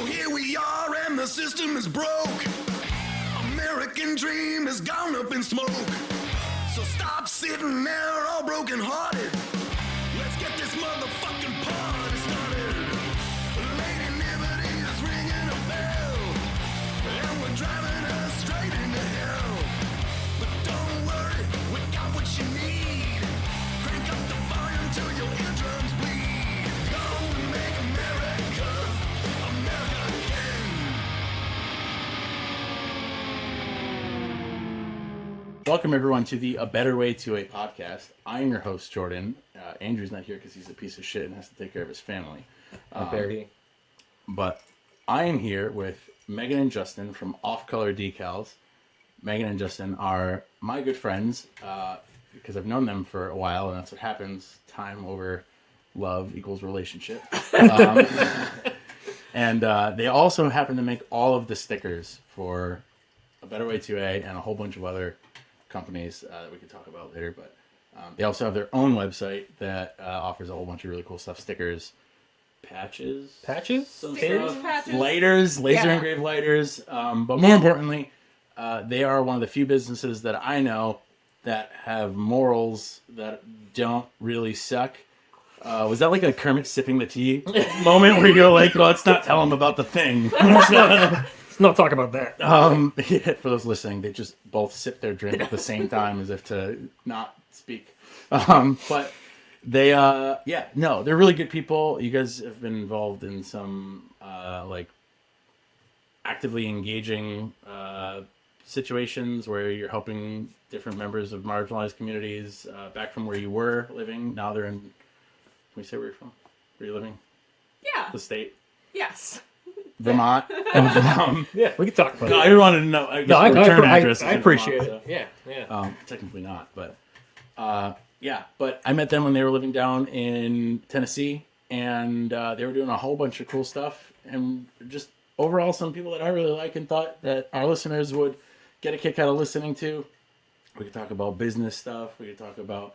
here we are and the system is broke. American dream has gone up in smoke. So stop sitting there all broken hearted. Let's get this motherfucking party started. Lady Liberty is ringing a bell, and we're driving us straight into hell. But don't worry, we got what you need. Crank up the volume till your eardrums bleed. Gonna make America again. Welcome everyone to the A Better Way to a podcast. I'm your host, Jordan. Andrew's not here because he's a piece of shit and has to take care of his family. But I am here with Meghan and Justin from Off Color Decals. Meghan and Justin are my good friends because I've known them for a while, and that's what happens. Time over love equals relationship. And they also happen to make all of the stickers for A Better Way to A and a whole bunch of other companies that we can talk about later. But they also have their own website that offers a whole bunch of really cool stuff. Stickers, patches, some stuff, patches. lighters, laser engraved lighters. But more importantly, they are one of the few businesses that I know that have morals that don't really suck. Was that like a Kermit sipping the tea moment where you go like, well, let's not tell them about the thing? Let's not talk about that. For those listening, they just both sip their drink at the same time as if to not speak. But they, they're really good people. You guys have been involved in some like actively engaging situations where you're helping different members of marginalized communities back from where you were living. Now they're in. Can we say where you're from? Where you're living? Yeah. The state. Yes. Vermont. Yeah, we can talk about I it. wanted to know. I guess return address. I is in appreciate Vermont, it. Yeah. Technically not, but but I met them when they were living down in Tennessee, and they were doing a whole bunch of cool stuff, and just overall some people that I really like and thought that our listeners would get a kick out of listening to. We could talk about business stuff. We could talk about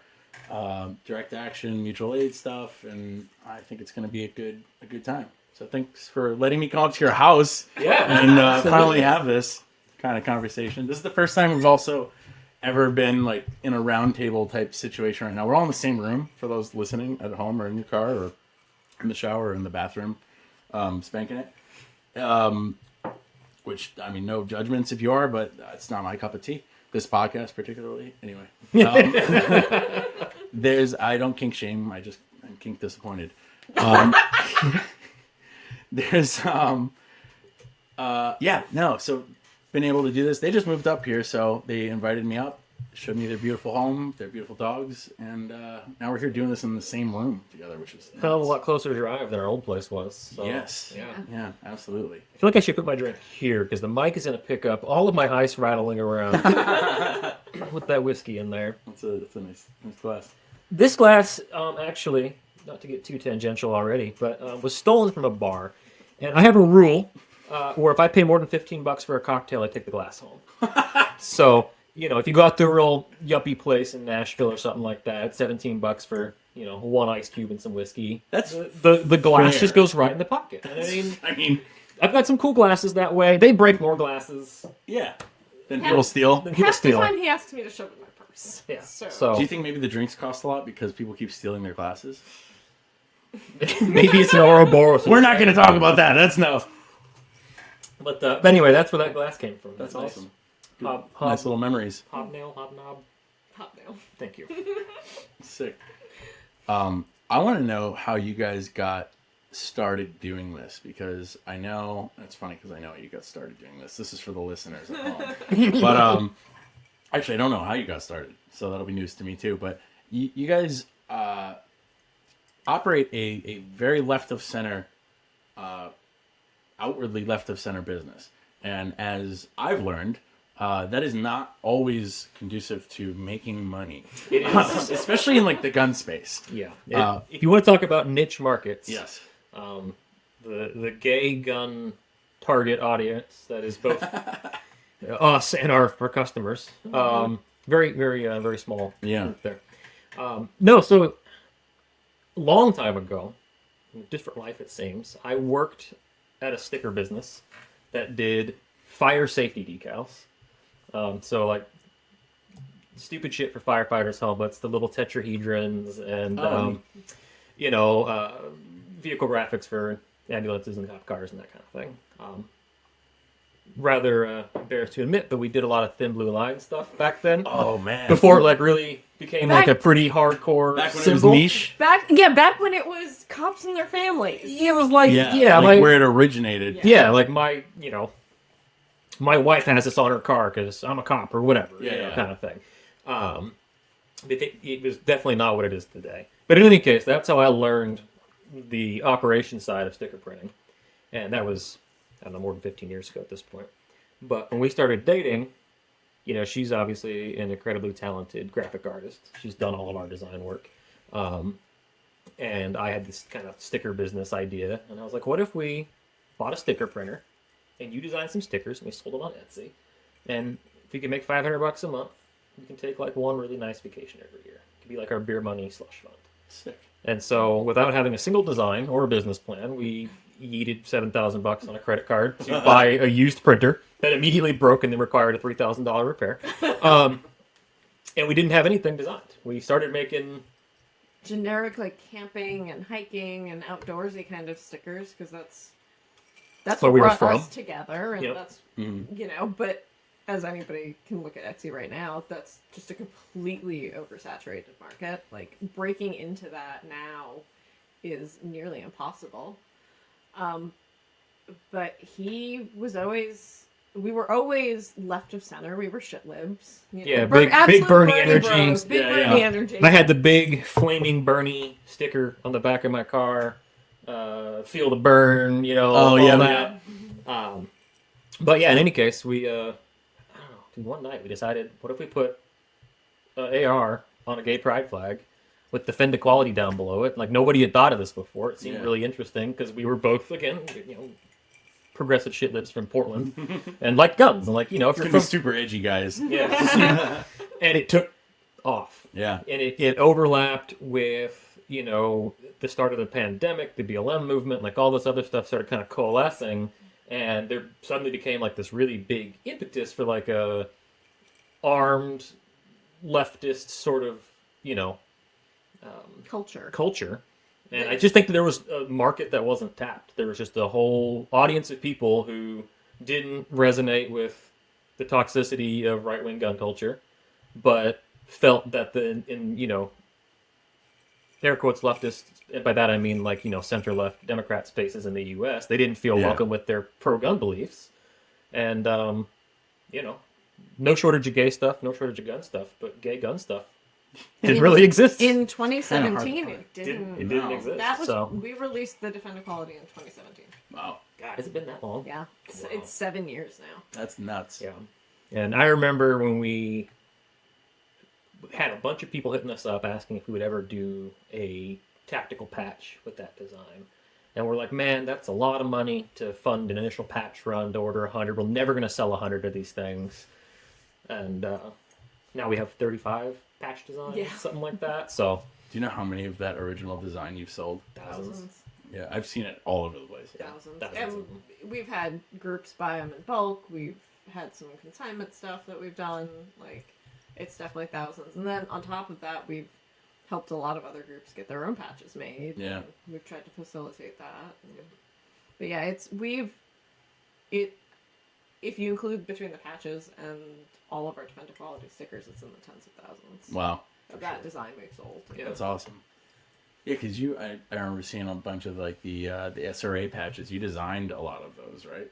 direct action, mutual aid stuff, and I think it's going to be a good time. So thanks for letting me come up to your house and finally have this kind of conversation. This is the first time we've also ever been like in a round table type situation right now. We're all in the same room for those listening at home or in your car or in the shower or in the bathroom, spanking it. Which, I mean, no judgments if you are, but it's not my cup of tea. This podcast particularly. Anyway. I don't kink shame. I'm kink disappointed. So been able to do this. They just moved up here, so they invited me up, showed me their beautiful home, their beautiful dogs, and now we're here doing this in the same room together, which is Hell of a lot closer to drive than our old place was. So, yes. Yeah, absolutely. I feel like I should put my drink here because the mic is going to pick up all of my ice rattling around with that whiskey in there. That's a nice glass. This glass, actually, not to get too tangential already, but was stolen from a bar. And I have a rule where if I pay more than $15 for a cocktail, I take the glass home. So, if you go out to a real yuppie place in Nashville or something like that, $17 for, one ice cube and some whiskey. That's the glass fair. just goes right in the pocket. I mean, I've got some cool glasses that way. They break more glasses. Yeah. Then people steal. Half the time he asks me to show him my purse. Yeah. So. Do you think maybe the drinks cost a lot because people keep stealing their glasses? Maybe it's an Ouroboros. We're not going to talk about that. That's no. But anyway, that's where that glass came from. That's nice. awesome. Nice little memories. Hobnob. Hot nail. Thank you. Sick. I want to know how you guys got started doing this, because I know it's funny because I know you got started doing this. This is for the listeners at home. But actually, I don't know how you got started, so that'll be news to me too. But you guys operate a very left of center, outwardly left of center business, and as I've learned, that is not always conducive to making money. It is. Especially in like the gun space. Yeah. If you want to talk about niche markets, Yes. The gay gun target audience that is both us and our customers. Very, very, very small. Yeah. Group there. No, so long time ago, different life it seems. I worked at a sticker business that did fire safety decals. So like stupid shit for firefighters' helmets, the little tetrahedrons, and vehicle graphics for ambulances and cop cars and that kind of thing. Rather embarrassed to admit, but we did a lot of thin blue line stuff back then. Oh man. Before it like really became like a pretty hardcore Back when it was symbol. niche. Back when it was cops and their families. It was like like where it originated. Yeah, like my wife has this on her car because I'm a cop or whatever, kind of thing. It was definitely not what it is today. But in any case, that's how I learned the operation side of sticker printing. And that was, I don't know, more than 15 years ago at this point. But when we started dating, she's obviously an incredibly talented graphic artist. She's done all of our design work. And I had this kind of sticker business idea. And I was like, what if we bought a sticker printer and you design some stickers and we sold them on Etsy? And if we could make $500 a month, we can take like one really nice vacation every year. It could be like our beer money slush fund. Sick. And so without having a single design or a business plan, we yeeted $7,000 on a credit card to buy a used printer that immediately broke and then required a $3,000 repair. And we didn't have anything designed. We started making Generic like camping and hiking and outdoorsy kind of stickers because that's where what we were brought from. us together, and Yep. that's But as anybody can look at Etsy right now, that's just a completely oversaturated market. Like breaking into that now is nearly impossible. But we were always left of center. We were shit libs. Yeah, absolute big Bernie energy. bros, big Yeah, Bernie yeah. energy. And I had the big flaming Bernie sticker on the back of my car. Feel the burn, all that. But yeah, in any case, we, I don't know, one night we decided, what if we put AR on a gay pride flag with Defend Equality down below it? Like, nobody had thought of this before. It seemed really interesting because we were both, again, progressive shitlibs from Portland and like guns. And like, if you're From from... super edgy guys. Yeah. And it took off. Yeah. And it overlapped with, the start of the pandemic, the BLM movement, like all this other stuff started kind of coalescing. And there suddenly became like this really big impetus for like a armed leftist sort of, culture. And I just think that there was a market that wasn't tapped. There was just a whole audience of people who didn't resonate with the toxicity of right-wing gun culture, but felt that air quotes leftist, and by that I mean like, center-left Democrat spaces in the U.S., they didn't feel welcome with their pro-gun beliefs. And, no shortage of gay stuff, no shortage of gun stuff, but gay gun stuff didn't really exist. In 2017, it didn't. It didn't exist. That was so. We released the Defend Equality in 2017. Wow. God, has it been that long? Yeah, it's 7 years now. That's nuts. Yeah. And I remember when we had a bunch of people hitting us up asking if we would ever do a tactical patch with that design. And we're like, man, that's a lot of money to fund an initial patch run to order 100. We're never going to sell 100 of these things. And now we have 35 patch designs, something like that. So, do you know how many of that original design you've sold? Thousands. Yeah, I've seen it all over the place. Thousands. And we've had groups buy them in bulk. We've had some consignment stuff that we've done. Like, it's definitely thousands. And then on top of that, we've helped a lot of other groups get their own patches made. Yeah. We've tried to facilitate that. But yeah, if you include between the patches and all of our Defend Equality stickers, it's in the tens of thousands. Wow. Of that design we've sold. Yeah, that's awesome. Yeah, because I remember seeing a bunch of like the SRA patches. You designed a lot of those, right?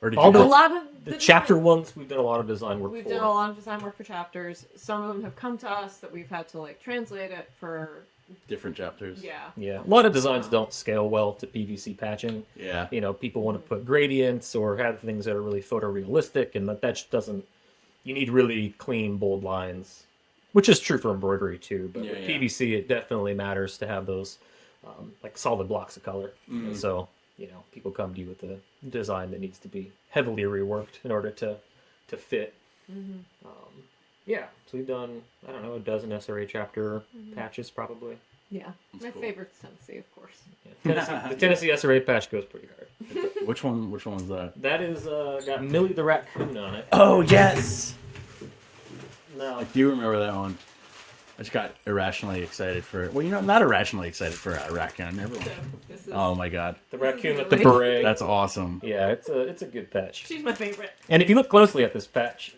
Or did All you? A lot of the chapter ones, we've done a lot of design work We've for. done a lot of design work for chapters. Some of them have come to us that we've had to like translate it for. Different chapters. Yeah. A lot of designs don't scale well to PVC patching. Yeah. People want to put gradients or have things that are really photorealistic, and that just doesn't. You need really clean, bold lines, which is true for embroidery too. But with PVC, it definitely matters to have those like solid blocks of color. And so people come to you with a design that needs to be heavily reworked in order to fit. So we've done, I don't know, a dozen SRA chapter patches probably. Yeah, my cool. favorite's Tennessee, of course. Yeah. The Tennessee SRA patch goes pretty hard. Which one was that? That is got Millie the Raccoon on it. Oh yes. No. I do remember that one. I just got irrationally excited for it. Well, not irrationally excited for a raccoon. Everyone. This is, Oh my god. The raccoon with The the beret. That's awesome. Yeah, it's a good patch. she's my favorite. And if you look closely at this patch,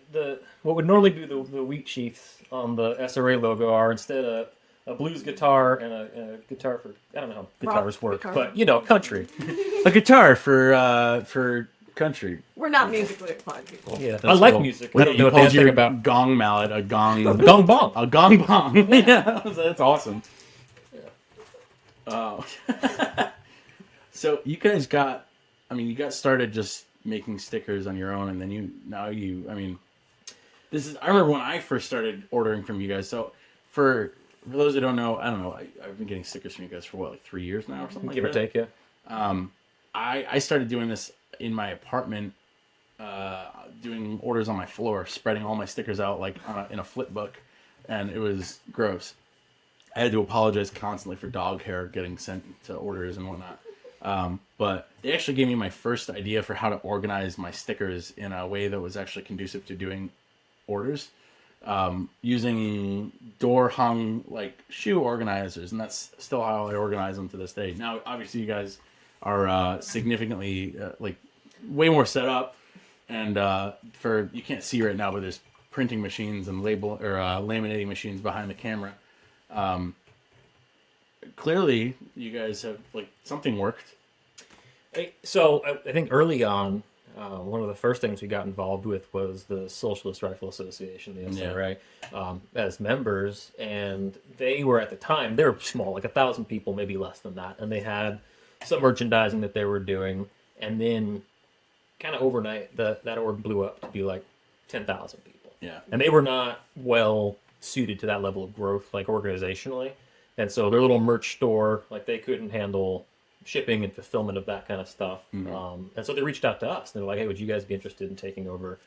what would normally be the wheat sheaths on the SRA logo are instead a blues guitar and a guitar for, I don't know how guitars work, guitar. but country. A guitar for country. We're not musically inclined people. Yeah, That's I like cool. music. Wait, I don't know you a damn called thing your about gong mallet a gong gong bong. a gong bong. Yeah, that's awesome. Oh. So you guys you got started just making stickers on your own, and then I remember when I first started ordering from you guys. So for those who don't know, I don't know, I've been getting stickers from you guys for like 3 years now or something Give or like that. take, yeah. I started doing this in my apartment, doing orders on my floor, spreading all my stickers out like in a flip book, and it was gross. I had to apologize constantly for dog hair getting sent to orders and whatnot. But they actually gave me my first idea for how to organize my stickers in a way that was actually conducive to doing orders, using door-hung like shoe organizers, and that's still how I organize them to this day. Now, obviously, you guys are significantly like way more set up, and you can't see right now, but there's printing machines and laminating machines behind the camera. Clearly, you guys have something worked. So I think early on, one of the first things we got involved with was the Socialist Rifle Association, the SRA, as members, and they were at the time, they were small, like 1,000 people, maybe less than that, and they had some merchandising that they were doing, and then kind of overnight, that org blew up to be like 10,000 people. Yeah. And they were not well suited to that level of growth, like organizationally. And so their little merch store, like they couldn't handle shipping and fulfillment of that kind of stuff. Mm-hmm. And so they reached out to us. They were like, hey, would you guys be interested in taking over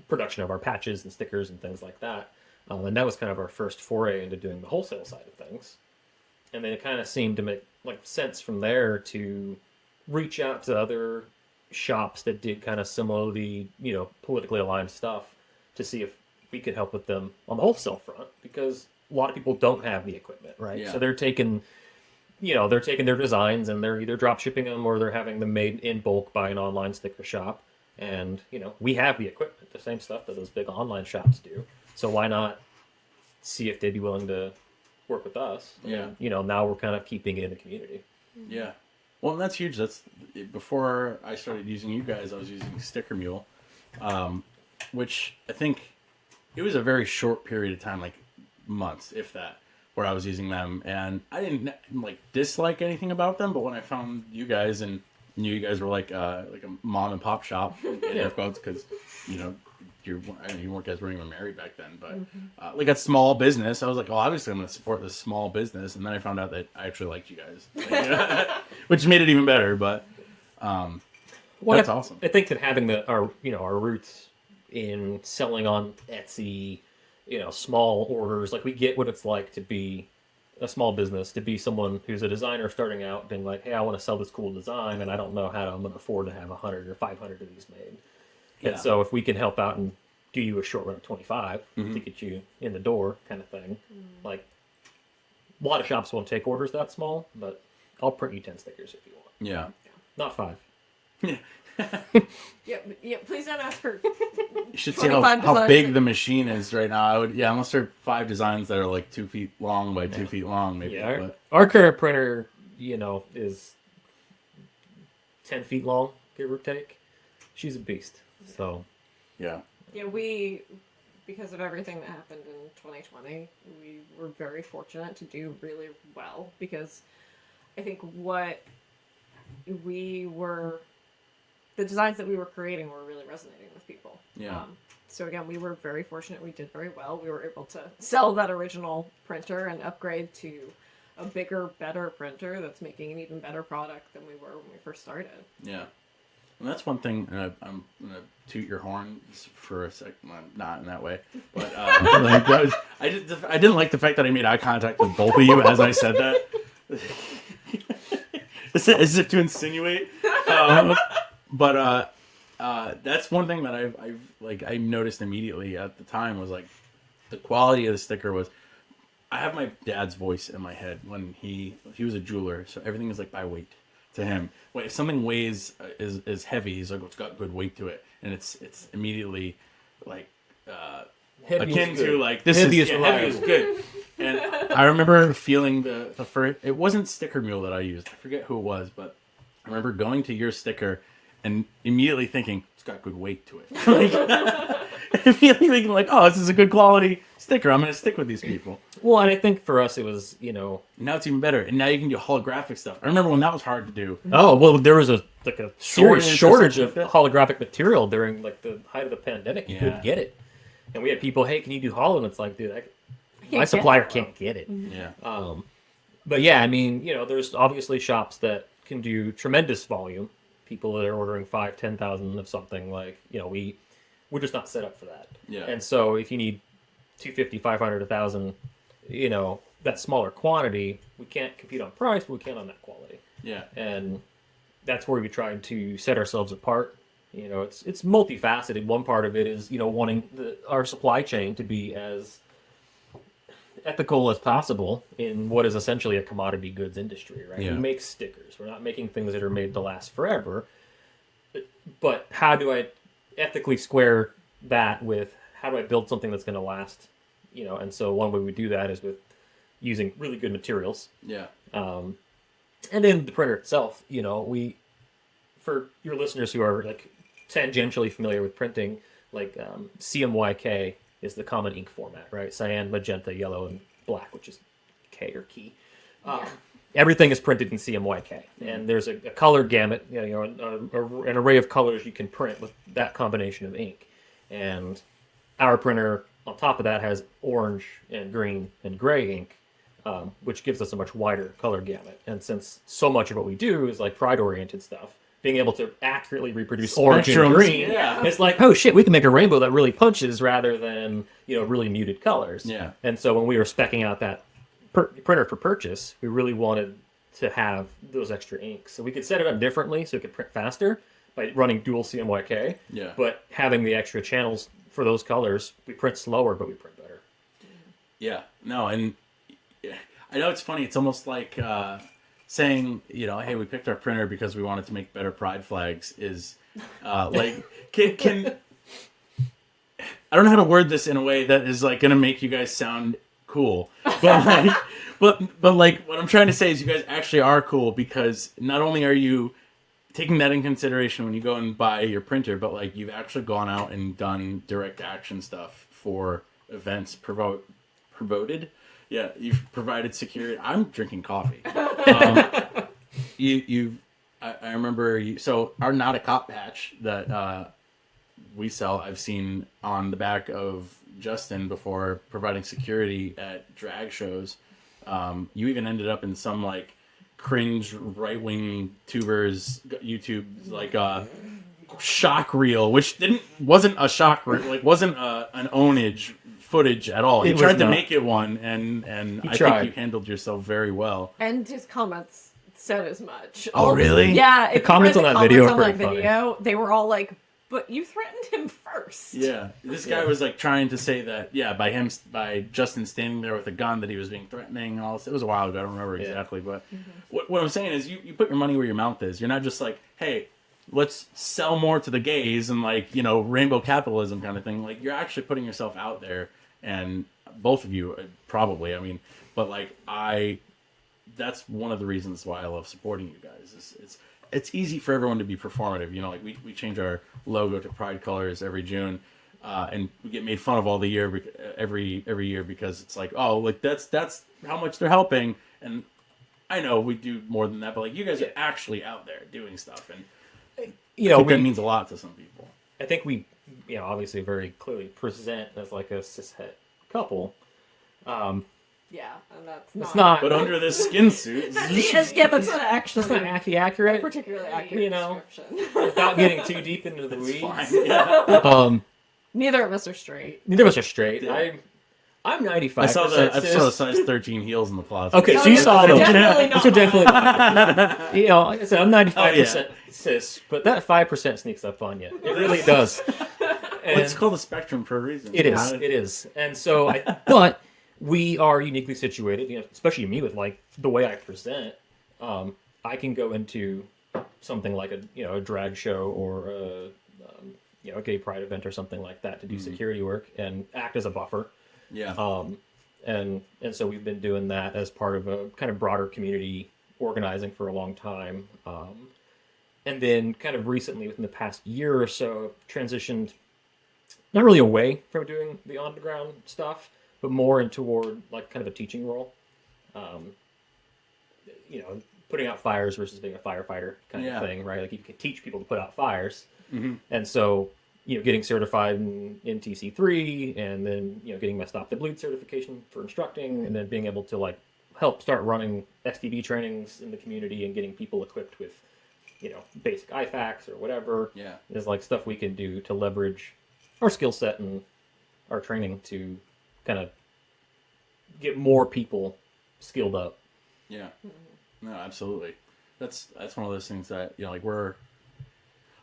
production of our patches and stickers and things like that? And that was kind of our first foray into doing the wholesale side of things. And then it kind of seemed to make sense from there to reach out to other shops that did kind of similarly, politically aligned stuff to see if we could help with them on the wholesale front, because a lot of people don't have the equipment, right? Yeah. So they're taking their designs and they're either drop shipping them or they're having them made in bulk by an online sticker shop. And, we have the equipment, the same stuff that those big online shops do. So why not see if they'd be willing to work with us? Yeah. And, now we're kind of keeping it in the community. Yeah. Well, that's huge. That's before I started using you guys, I was using Sticker Mule, which I think it was a very short period of time, like months, if that, where I was using them, and I didn't dislike anything about them. But when I found you guys and knew you guys were like a mom and pop shop, in air quotes, because you guys weren't even married back then, but like a small business, I was like, oh, obviously I'm going to support this small business. And then I found out that I actually liked you guys, which made it even better. But that's awesome. I think that having our roots in selling on Etsy, small orders, like we get what it's like to be a small business, to be someone who's a designer starting out, being like, hey, I want to sell this cool design, and I don't know how I'm going to afford to have 100 or 500 of these made. Yeah. And so if we can help out and do you a short run of 25 to get you in the door kind of thing, like a lot of shops won't take orders that small, but I'll print you 10 stickers if you want. Yeah. Not 5. Yeah, please don't ask for. You should see 25 how designs. big the machine is right now. Unless there are 5 designs that are like 2 feet long by 2 feet long, maybe. Yeah, But our current printer, is 10 feet long, give or take. She's a beast. So, yeah. Yeah, because of everything that happened in 2020, we were very fortunate to do really well, because I think the designs that we were creating were really resonating with people. Yeah. So again, we were very fortunate. We did very well. We were able to sell that original printer and upgrade to a bigger, better printer that's making an even better product than we were when we first started. Yeah. And that's one thing, and I'm gonna toot your horn for a second. Well, not in that way, but like I didn't like the fact that I made eye contact with both of you as I said that, as if to insinuate. But that's one thing that I noticed immediately at the time was like the quality of the sticker was. I have my dad's voice in my head when he was a jeweler, so everything is like by weight to him. If something weighs is heavy, he's like, it's got good weight to it, and it's immediately like akin to like this heavy is good. And I remember feeling the first. It wasn't Sticker Mule that I used. I forget who it was, but I remember going to your sticker and immediately thinking it's got good weight to it. Immediately thinking like, oh, this is a good quality sticker. I'm going to stick with these people. Well, and I think for us it was, Now it's even better, and now you can do holographic stuff. I remember when that was hard to do. Oh, well, there was a serious shortage of like that. holographic material during like the height of the pandemic. You Yeah. couldn't get it, and we had people, hey, can you do holo? And it's like, dude, my get supplier it. can't get it. Yeah. But yeah, I mean, there's obviously shops that can do tremendous volume. People that are ordering 5,000, 10,000 of something, like we're just not set up for that. Yeah. And so if you need 250, 500, 1,000, that smaller quantity, we can't compete on price, but we can on that quality. Yeah. And that's where we try to set ourselves apart. It's multifaceted. One part of it is, wanting our supply chain to be as ethical as possible in what is essentially a commodity goods industry, right? Yeah. We make stickers. We're not making things that are made to last forever. But how do I ethically square that with how do I build something that's going to last? And so one way we do that is with using really good materials. Yeah. And then the printer itself, for your listeners who are like tangentially familiar with printing, like CMYK is the common ink format, right? Cyan, magenta, yellow, and black, which is K or key. Everything is printed in CMYK, and there's a color gamut, an array of colors you can print with that combination of ink. And our printer, on top of that, has orange and green and gray ink, which gives us a much wider color gamut. And since so much of what we do is like pride-oriented stuff, being able to accurately reproduce orange and Spectrums, green, yeah. it's like, oh shit, we can make a rainbow that really punches rather than really muted colors. Yeah. And so when we were speccing out that printer for purchase, we really wanted to have those extra inks. So we could set it up differently so it could print faster by running dual CMYK. Yeah. But having the extra channels for those colors, we print slower, but we print better. Yeah. No, and I know it's funny. It's almost like saying, hey, we picked our printer because we wanted to make better pride flags is like, can I don't know how to word this in a way that is like going to make you guys sound cool, but like, but like what I'm trying to say is you guys actually are cool because not only are you taking that in consideration when you go and buy your printer, but like you've actually gone out and done direct action stuff for events promoted. Yeah, you've provided security. I'm drinking coffee. I remember so our Not a Cop patch that we sell, I've seen on the back of Justin before providing security at drag shows. You even ended up in some like cringe right-wing tubers YouTube like shock reel, which wasn't a shock reel, like wasn't an ownage footage at all. You tried to make it one, and I think you handled yourself very well. And his comments said as much. Oh, really? Yeah. The comments on that video are pretty funny. They were all like, but you threatened him first. Yeah, this guy was like trying to say that by Justin standing there with a gun that he was being threatening and all this. It was a while ago. I don't remember exactly, but what I'm saying is you put your money where your mouth is. You're not just like, hey, let's sell more to the gays and like rainbow capitalism kind of thing. Like you're actually putting yourself out there, and both of you probably. I mean, but like that's one of the reasons why I love supporting you guys. It's easy for everyone to be performative. Like we change our logo to pride colors every June, and we get made fun of all the year every year because it's like, oh, like that's how much they're helping. And I know we do more than that, but like you guys are actually out there doing stuff, and I think that means a lot to some people. I think we, obviously very clearly present as like a cishet couple. Yeah, and that's It's not. not. But under this skin suit, Yeah, that's not actually It's not accurate. particularly accurate You know. description. Without getting too deep into the it's weeds. fine. Yeah. Neither of us are straight. Neither of us are straight. Yeah. I'm 95%. I saw the cis. size 13 heels in the closet. Okay, Oh, so you yeah, saw those. definitely not Those are definitely not. You know, like I said, I'm 95% cis, but that 5% sneaks up on you. It really does. And It's called a spectrum for a reason. it is. It is. And so, but we are uniquely situated, you know, especially me with like the way I present. I can go into something like a drag show or a gay pride event or something like that to do security work and act as a buffer. Yeah. And so we've been doing that as part of a kind of broader community organizing for a long time. And then kind of recently, within the past year or so, transitioned not really away from doing the on-the-ground stuff, but more in toward like kind of a teaching role. Putting out fires versus being a firefighter kind of thing, right? Like you can teach people to put out fires. Mm-hmm. And so, getting certified in TC3 and then, getting my Stop the Bleed certification for instructing and then being able to like help start running STB trainings in the community and getting people equipped with, basic IFACs or whatever is like stuff we can do to leverage our skill set and our training to kind of get more people skilled up. Yeah. No, absolutely. That's one of those things that,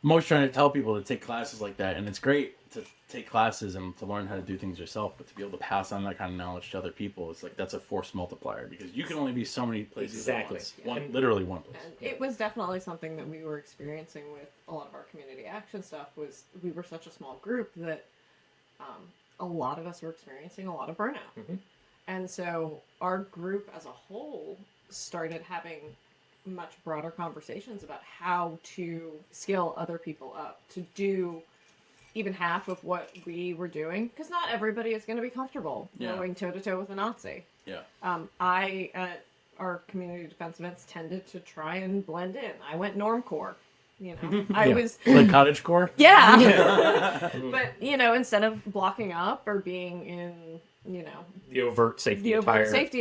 I'm always trying to tell people to take classes like that, and it's great to take classes and to learn how to do things yourself, but to be able to pass on that kind of knowledge to other people, it's like that's a force multiplier because you can only be so many places at once. Literally one place. And it was definitely something that we were experiencing with a lot of our community action stuff was we were such a small group that a lot of us were experiencing a lot of burnout. Mm-hmm. And so our group as a whole started having much broader conversations about how to skill other people up to do even half of what we were doing, because not everybody is going to be comfortable going toe-to-toe with a Nazi. Yeah. I, at our community defense events, tended to try and blend in. I went normcore. I was... Like cottagecore? Yeah. But, instead of blocking up or being in, The overt safety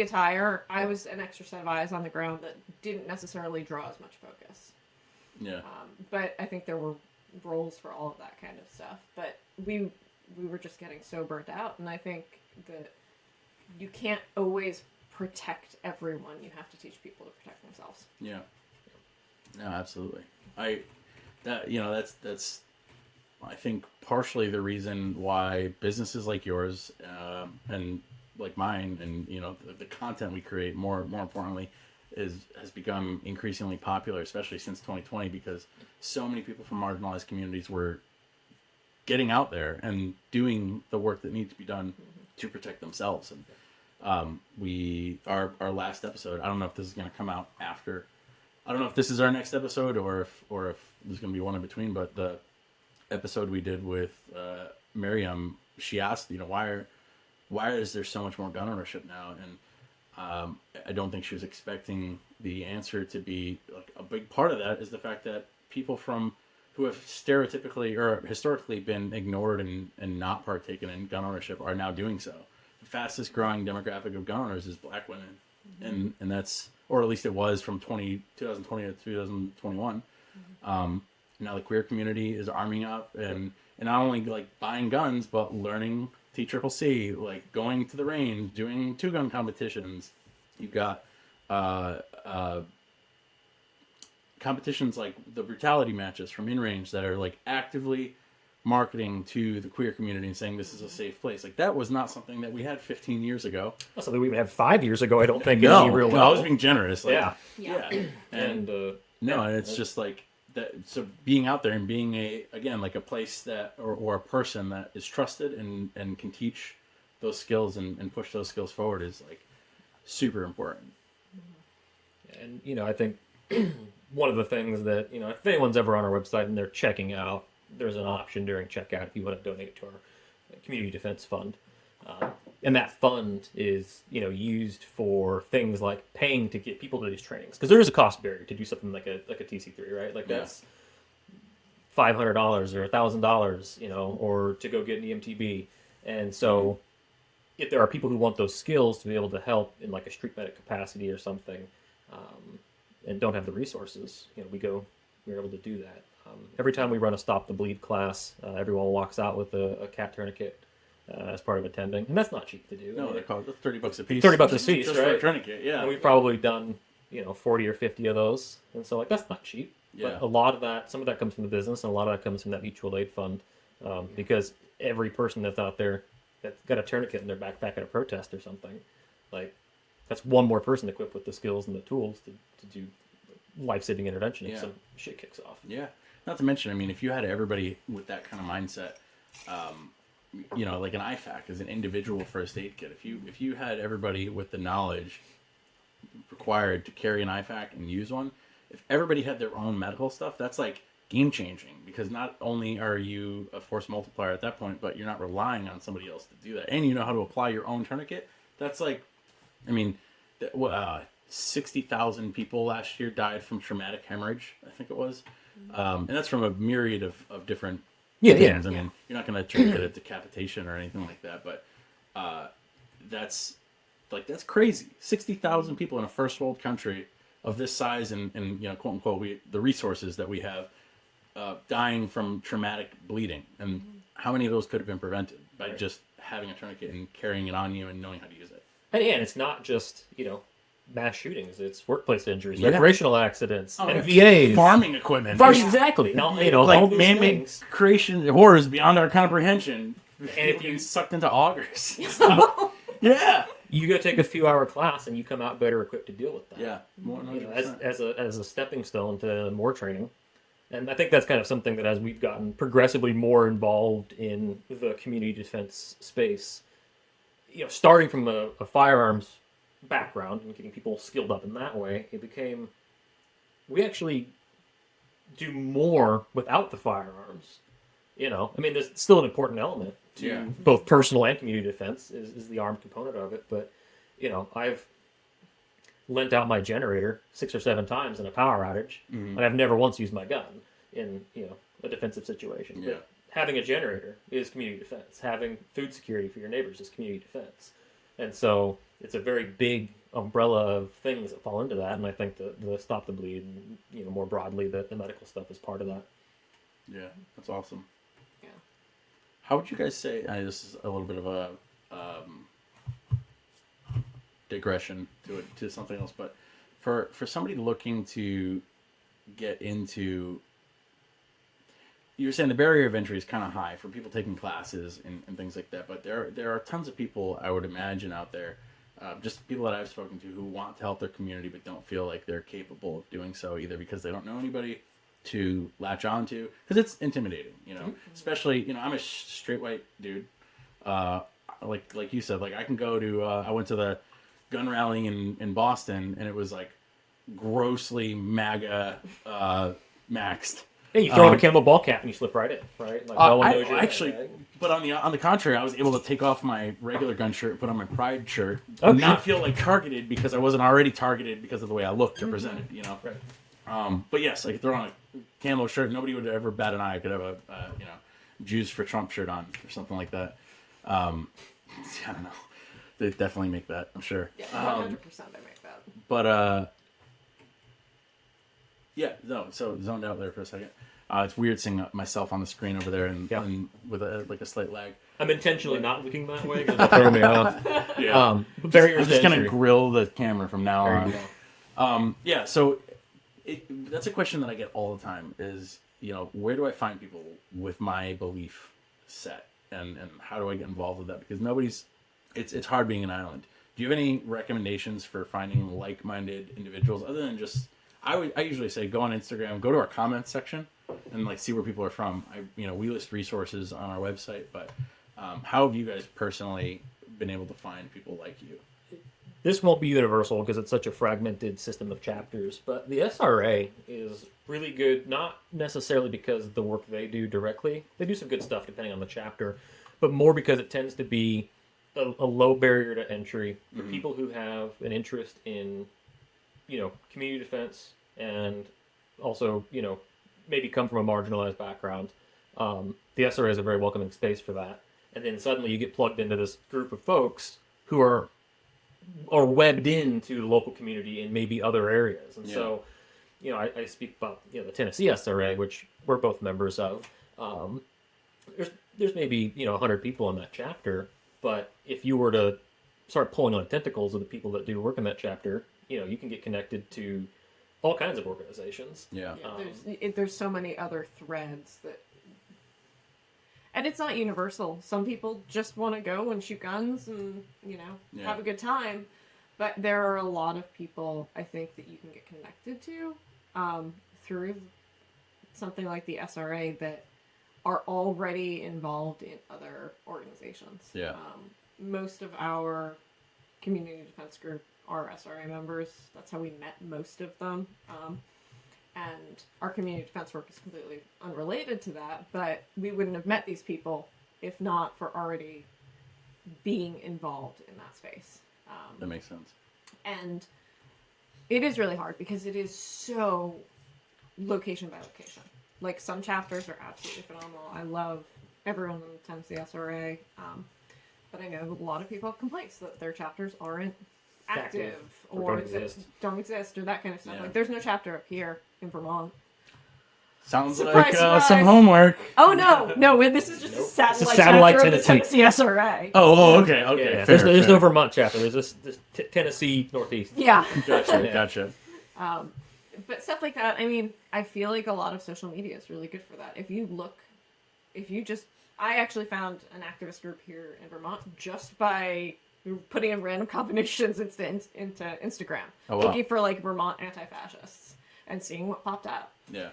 attire. I was an extra set of eyes on the ground that didn't necessarily draw as much focus. Yeah. But I think there were roles for all of that kind of stuff. But we were just getting so burnt out, and I think that you can't always protect everyone. You have to teach people to protect themselves. Yeah. No, absolutely. That's I think partially the reason why businesses like yours and like mine and the content we create more importantly has become increasingly popular, especially since 2020, because so many people from marginalized communities were getting out there and doing the work that needs to be done to protect themselves. And our last episode, I don't know if this is going to come out after. I don't know if this is our next episode or if there's going to be one in between, but the episode we did with Miriam, she asked, why is there so much more gun ownership now? And I don't think she was expecting the answer to be like a big part of that is the fact that people who have stereotypically or historically been ignored and not partaken in gun ownership are now doing so. The fastest growing demographic of gun owners is Black women, and that's, or at least it was from 2020 to 2021. Now the queer community is arming up and not only like buying guns, but learning TCCC, like going to the range, doing 2-gun competitions. You've got competitions like the brutality matches from In Range that are like actively marketing to the queer community and saying this is a safe place. Like that was not something that we had 15 years ago. That's something we even had 5 years ago. I don't think. No, any real I was being generous. Like, Yeah. And it's just like that. So being out there and being a place that or a person that is trusted and can teach those skills and push those skills forward is like super important. And I think one of the things that if anyone's ever on our website and they're checking out, there's an option during checkout if you want to donate to our community defense fund, and that fund is used for things like paying to get people to these trainings, because there is a cost barrier to do something like a TC3, right? Like that's $500 or $1,000, or to go get an EMTB, and so if there are people who want those skills to be able to help in like a street medic capacity or something, and don't have the resources, we're able to do that. Every time we run a Stop the Bleed class, everyone walks out with a cat tourniquet as part of attending, and that's not cheap to do. No, they're called $30 a piece. $30 a piece, just right? for a tourniquet, yeah. And we've probably done 40 or 50 of those, and so like that's not cheap. Yeah. But a lot of that, some of that comes from the business, and a lot of that comes from that mutual aid fund, because every person that's out there that's got a tourniquet in their backpack at a protest or something, like that's one more person equipped with the skills and the tools to do life-saving intervention if some shit kicks off. Yeah. Not to mention, I mean, if you had everybody with that kind of mindset, like an IFAC is an individual first aid kit. If you had everybody with the knowledge required to carry an IFAC and use one, if everybody had their own medical stuff, that's like game changing, because not only are you a force multiplier at that point, but you're not relying on somebody else to do that, and you know how to apply your own tourniquet. That's like, I mean, 60,000 people last year died from traumatic hemorrhage, I think it was, and that's from a myriad of different things. I mean, you're not going to tourniquet a decapitation or anything like that, but that's crazy. 60,000 people in a first world country of this size and quote unquote the resources that we have, dying from traumatic bleeding, and how many of those could have been prevented by just having a tourniquet and carrying it on you and knowing how to use it. And it's not just mass shootings; it's workplace injuries, recreational accidents, NVAs, farming equipment, exactly. Now, like all these man-made things. creation horrors beyond our comprehension, And if you sucked into augers. Yeah. You go take a few-hour class, and you come out better equipped to deal with that. Yeah, 100%. As a stepping stone to more training. And I think that's kind of something that as we've gotten progressively more involved in the community defense space, starting from a firearms background and getting people skilled up in that way, it became, we actually do more without the firearms. I mean, there's still an important element to both personal and community defense is the armed component of it. But, I've lent out my generator 6 or 7 times in a power outage, and I've never once used my gun in, a defensive situation. Yeah. But having a generator is community defense. Having food security for your neighbors is community defense. And so it's a very big umbrella of things that fall into that. And I think the Stop the Bleed, more broadly, the medical stuff is part of that. Yeah, that's awesome. Yeah. How would you guys say, this is a little bit of a digression to something else, but for somebody looking to get into, you were saying the barrier of entry is kind of high for people taking classes and things like that, but there are tons of people, I would imagine, out there, just people that I've spoken to, who want to help their community but don't feel like they're capable of doing so, either because they don't know anybody to latch on to, because it's intimidating, especially, I'm a straight white dude, like you said, like I can go to, I went to the gun rallying in Boston, and it was like grossly MAGA maxed. Yeah, you throw on a camo ball cap and you slip right in, right? Like no one knows you're actually, there, right? but on the contrary, I was able to take off my regular gun shirt and put on my pride shirt, Oh, and not sure. feel like targeted because I wasn't already targeted because of the way I looked or presented, Right. But yes, I could throw on a camo shirt. Nobody would ever bat an eye. I could have a Jews for Trump shirt on or something like that. I don't know. They definitely make that, I'm sure. Yeah, 100% they make that. But so zoned out there for a second. It's weird seeing myself on the screen over there and with a slight lag. I'm intentionally not looking that way because it'll throw me off. Yeah. Barriers I'm just to gonna entry. grill the camera from now There on. you go. Yeah, so that's a question that I get all the time is, where do I find people with my belief set, and how do I get involved with that? Because it's hard being an island. Do you have any recommendations for finding like-minded individuals other than just, I usually say go on Instagram, go to our comments section, and see where people are from. We list resources on our website, but how have you guys personally been able to find people like you? This won't be universal because it's such a fragmented system of chapters, but the SRA is really good, not necessarily because of the work they do directly. They do some good stuff depending on the chapter, but more because it tends to be a low barrier to entry for people who have an interest in, community defense and also, maybe come from a marginalized background. The SRA is a very welcoming space for that. and then suddenly you get plugged into this group of folks who are webbed into the local community in maybe other areas. And so, I speak about the Tennessee SRA, which we're both members of. There's maybe 100 people in that chapter, but if you were to start pulling on the tentacles of the people that do work in that chapter, you can get connected to all kinds of organizations. Yeah. There's so many other threads that, and it's not universal. Some people just want to go and shoot guns and have a good time, but there are a lot of people I think that you can get connected to through something like the SRA that are already involved in other organizations. Yeah. Most of our community defense group are SRA members. That's how we met most of them. And our community defense work is completely unrelated to that, but we wouldn't have met these people if not for already being involved in that space. That makes sense. And it is really hard because it is so location by location. Like, some chapters are absolutely phenomenal. I love everyone in the Tennessee SRA. But I know a lot of people have complaints that their chapters aren't active or don't exist or that kind of stuff. Yeah. Like, there's no chapter up here in Vermont. Sounds Surprise, like surprise. some homework. Oh, no, this is just a satellite, satellite chapter of the Tennessee. Tennessee SRA. Oh, okay. Yeah. Fair, There's fair. no Vermont chapter. There's this Tennessee Northeast. Yeah. Gotcha. But stuff like that, I mean, I feel like a lot of social media is really good for that. I actually found an activist group here in Vermont just by putting in random combinations into Instagram. Oh, wow. Looking for, like, Vermont anti-fascists and seeing what popped up. Yeah.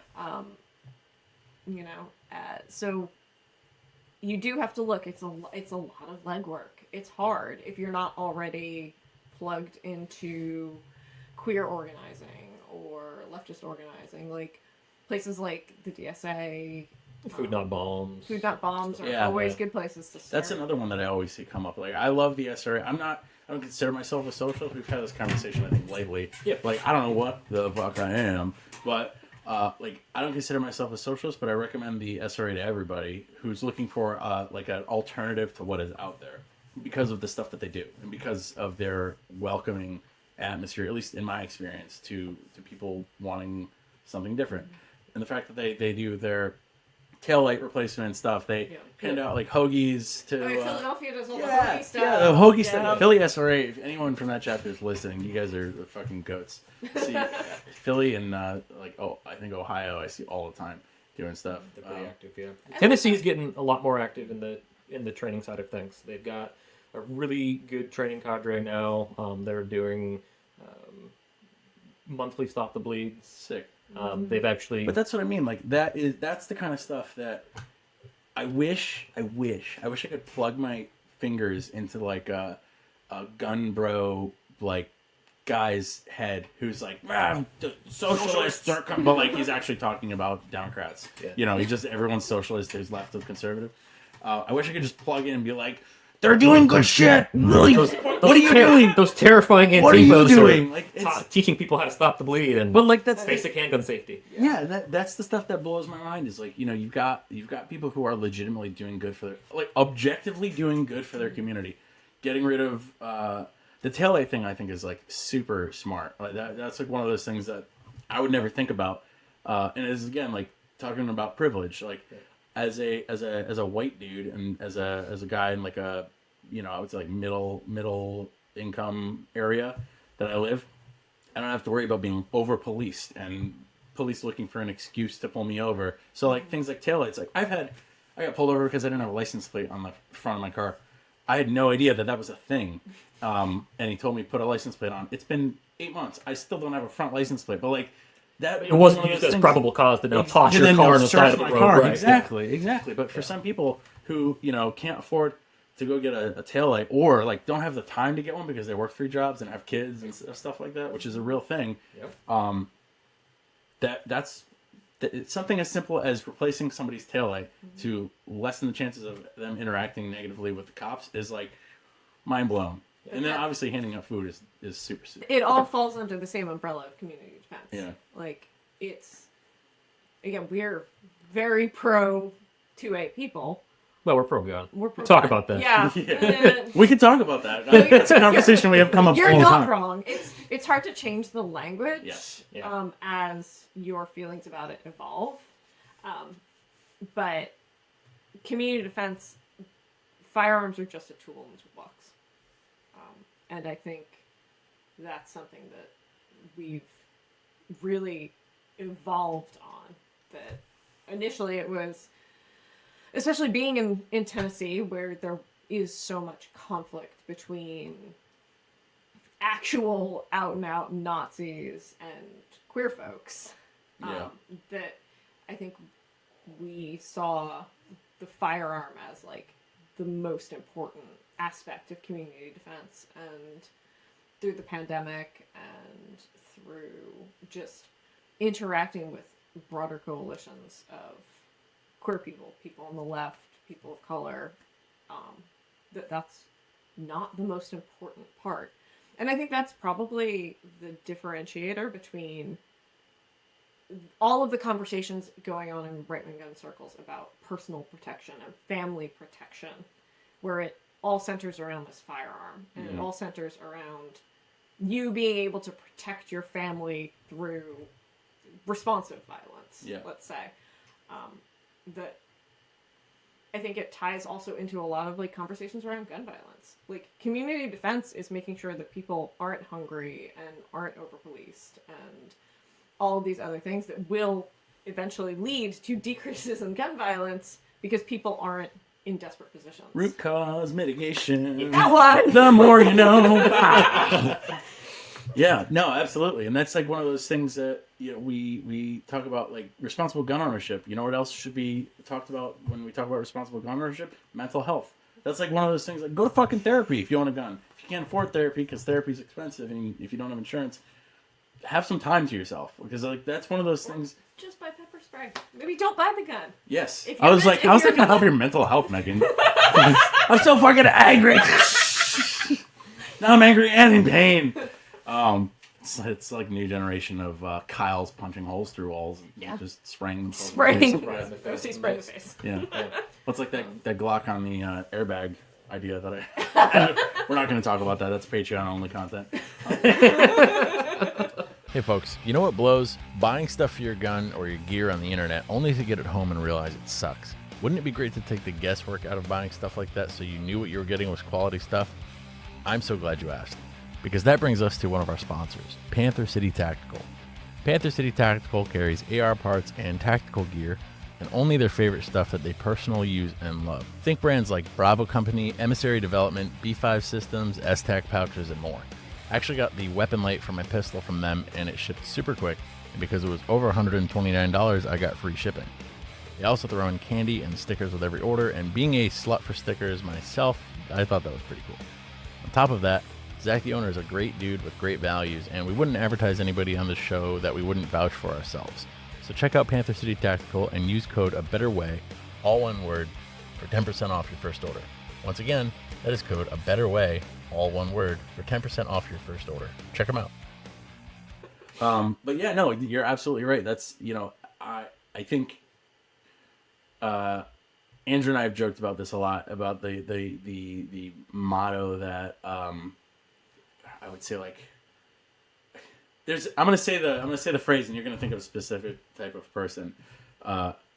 So you do have to look. It's a lot of legwork. It's hard if you're not already plugged into queer organizing or leftist organizing, like places like the DSA. Food Not Bombs. Food Not Bombs are Yeah, always good places to start. That's another one that I always see come up. Like, I love the SRA. I don't consider myself a socialist. We've had this conversation, I think, lately. Yeah. Like, I don't know what the fuck I am, but like, I don't consider myself a socialist, but I recommend the SRA to everybody who's looking for like an alternative to what is out there because of the stuff that they do and because of their welcoming atmosphere, at least in my experience, to people wanting something different. And the fact that they do their taillight replacement stuff, they hand out like hoagies to Philadelphia does all the hoagie stuff. Yeah, the hoagie stuff. Philly SRA, if anyone from that chapter is listening, you guys are the fucking goats. See, Philly and I think Ohio, I see all the time doing stuff. They're pretty active, yeah. Tennessee's getting a lot more active in the training side of things. They've got a really good training cadre now. They're doing monthly Stop the Bleeds. Sick. They've actually, But that's what I mean. Like, that's the kind of stuff that I wish I could plug my fingers into like a gun bro like guy's head who's like, the socialists aren't coming, but like he's actually talking about Democrats. Yeah. He's just everyone's socialist, there's left of conservative. I wish I could just plug in and be like, they're doing good shit. Really? What are you doing? Those terrifying Antifas What are you doing? are Like, it's, teaching people how to stop the bleed and but like that's basic handgun safety. Yeah, that's the stuff that blows my mind. Is like, you've got people who are legitimately doing good for their, like, objectively doing good for their community. Getting rid of the taillight thing, I think, is like super smart. Like that's like one of those things that I would never think about. And it's, again, like talking about privilege. Like as a white dude and as a guy in like a, I would say like middle income area that I live, I don't have to worry about being over policed and police looking for an excuse to pull me over. So like things like taillights, like I got pulled over because I didn't have a license plate on the front of my car. I had no idea that was a thing. And he told me put a license plate on. It's been 8 months. I still don't have a front license plate, but like that, It wasn't used as probable cause to now toss your car on the side of the road. Right? Exactly. But for some people who, can't afford to go get a taillight or like don't have the time to get one because they work 3 jobs and have kids and stuff like that, which is a real thing. Yep. That's something as simple as replacing somebody's taillight to lessen the chances of them interacting negatively with the cops is like mind blown. And then obviously handing out food is super. It all falls under the same umbrella of community defense. Yeah. Like, it's, again, we're very pro 2A people, Well, we're pro-gun. We're We'll talk about that. Yeah. We can talk about that. It's a conversation we have come up You're all the not time. wrong. It's hard to change the language. Yes. Yeah. As your feelings about it evolve. But community defense, firearms are just a tool in the toolbox. And I think that's something that we've really evolved on. That initially it was, especially being in Tennessee, where there is so much conflict between actual out-and-out Nazis and queer folks, that I think we saw the firearm as like the most important aspect of community defense. And through the pandemic and through just interacting with broader coalitions of queer people, people on the left, people of color, that's not the most important part. And I think that's probably the differentiator between all of the conversations going on in right-wing gun circles about personal protection and family protection, where it all centers around this firearm, and it all centers around you being able to protect your family through responsive violence, let's say. That I think it ties also into a lot of like conversations around gun violence. Like community defense is making sure that people aren't hungry and aren't over-policed and all of these other things that will eventually lead to decreases in gun violence because people aren't in desperate positions. Root cause mitigation. That one! The more you know. Yeah, no, absolutely. And that's like one of those things that, you know, we talk about, like responsible gun ownership. You know what else should be talked about when we talk about responsible gun ownership? Mental health. That's like one of those things, like go to fucking therapy if you own a gun. If you can't afford therapy because therapy is expensive and if you don't have insurance, have some time to yourself, because like that's one of those things. Just buy pepper spray. Maybe don't buy the gun. Yes. If I was you're like, men- how's if that you're gonna help your mental health, Meghan? I'm so fucking angry. Now I'm angry and in pain. It's like a new generation of Kyle's punching holes through walls and just spraying themselves. Spraying. in the face. Mostly spray in the face. Yeah. What's like that Glock on the airbag idea that we're not going to talk about that. That's Patreon only content. Hey folks, you know what blows? Buying stuff for your gun or your gear on the internet only to get it home and realize it sucks. Wouldn't it be great to take the guesswork out of buying stuff like that so you knew what you were getting was quality stuff? I'm so glad you asked, because that brings us to one of our sponsors, Panther City Tactical. Panther City Tactical carries AR parts and tactical gear, and only their favorite stuff that they personally use and love. Think brands like Bravo Company, Emissary Development, B5 Systems, S-Tac pouches, and more. I actually got the weapon light for my pistol from them, and it shipped super quick, and because it was over $129, I got free shipping. They also throw in candy and stickers with every order, and being a slut for stickers myself, I thought that was pretty cool. On top of that, Zach the owner is a great dude with great values, and we wouldn't advertise anybody on the show that we wouldn't vouch for ourselves. So check out Panther City Tactical and use code ABETTERWAY, all one word, for 10% off your first order. Once again, that is code ABETTERWAY, all one word, for 10% off your first order. Check them out. But yeah, no, you're absolutely right. That's, you know, I think Andrew and I have joked about this a lot, about the motto that I would say, like, I'm gonna say the phrase, and you're gonna think of a specific type of person.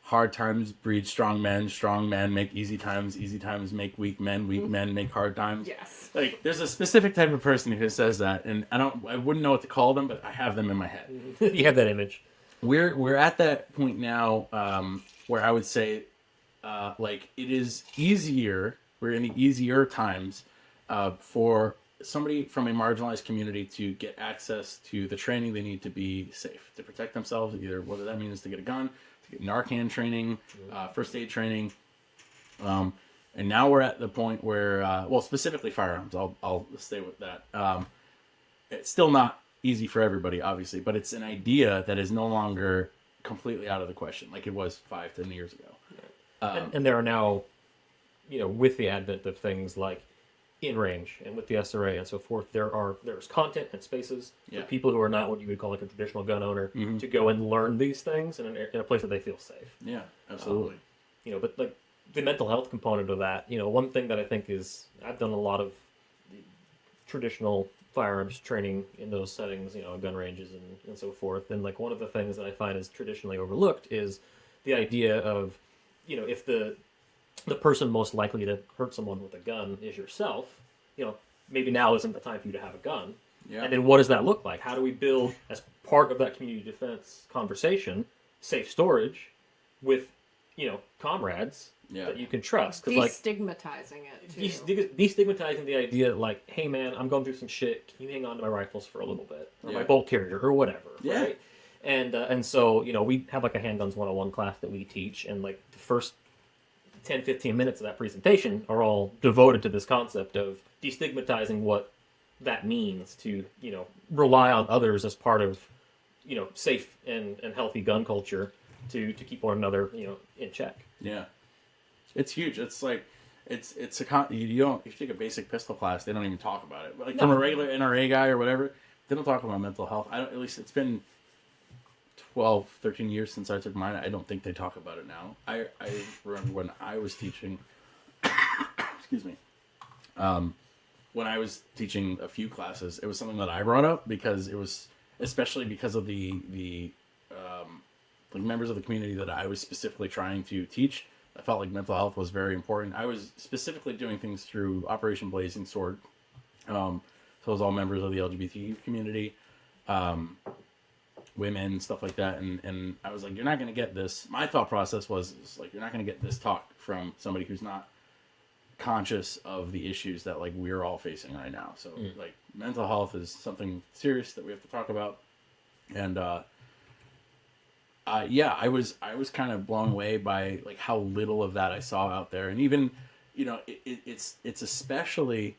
Hard times breed strong men make easy times make weak men make hard times. Yes. Like, there's a specific type of person who says that, and I wouldn't know what to call them, but I have them in my head. You have that image. We're at that point now where I would say, like, it is easier. We're in the easier times for somebody from a marginalized community to get access to the training they need to be safe, to protect themselves, either whether that means to get a gun, to get Narcan training, first aid training. And now we're at the point where, well, specifically firearms, I'll stay with that. It's still not easy for everybody, obviously, but it's an idea that is no longer completely out of the question like it was 5-10 years ago. And there are now, you know, with the advent of things like in range and with the SRA and so forth, there's content and spaces for people who are not what you would call like a traditional gun owner to go and learn these things in a place that they feel safe. Yeah, absolutely. You know, but like the mental health component of that, one thing that I think is I've done a lot of traditional firearms training in those settings, gun ranges and so forth. And like one of the things that I find is traditionally overlooked is the idea of, if the person most likely to hurt someone with a gun is yourself, maybe now isn't the time for you to have a gun. Yeah. And then what does that look like? How do we build, as part of that community defense conversation, safe storage with, comrades that you can trust? Destigmatizing it, too. Destigmatizing the idea that, like, hey, man, I'm going through some shit. Can you hang on to my rifles for a little bit? Or my bolt carrier or whatever, right? And so, we have, like, a Handguns 101 class that we teach, and, like, the first 10, 15 minutes of that presentation are all devoted to this concept of destigmatizing what that means to, rely on others as part of, safe and healthy gun culture to keep one another, in check. Yeah. It's huge. It's like, if you take a basic pistol class, they don't even talk about it. But like from a regular NRA guy or whatever, they don't talk about mental health. At least it's been 12, 13 years since I took mine. I don't think they talk about it now. I remember when I was teaching, excuse me, when I was teaching a few classes, it was something that I brought up because it was, especially because of the like members of the community that I was specifically trying to teach. I felt like mental health was very important. I was specifically doing things through Operation Blazing Sword. So it was all members of the LGBT community, women, stuff like that. And I was like, you're not going to get this. My thought process was like, you're not going to get this talk from somebody who's not conscious of the issues that like we're all facing right now. So like mental health is something serious that we have to talk about. And, I was kind of blown away by like how little of that I saw out there, and even it's especially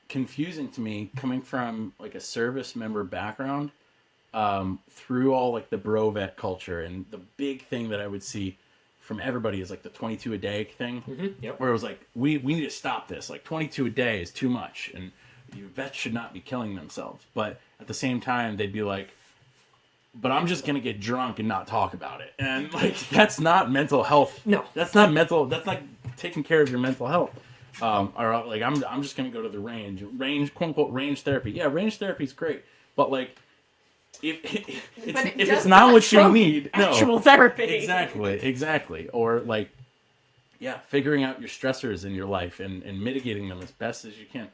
confusing to me coming from like a service member background through all like the bro vet culture, and the big thing that I would see from everybody is like the 22 a day thing, where it was like we need to stop this, like 22 a day is too much, and vets should not be killing themselves, but at the same time they'd be like, but I'm just going to get drunk and not talk about it. And like, that's not mental health. No, that's not taking care of your mental health. Or like, I'm just going to go to the range, quote unquote, range therapy. Yeah. Range therapy is great. But like, if it's not what you need, actual therapy. Exactly. Or like, figuring out your stressors in your life and mitigating them as best as you can.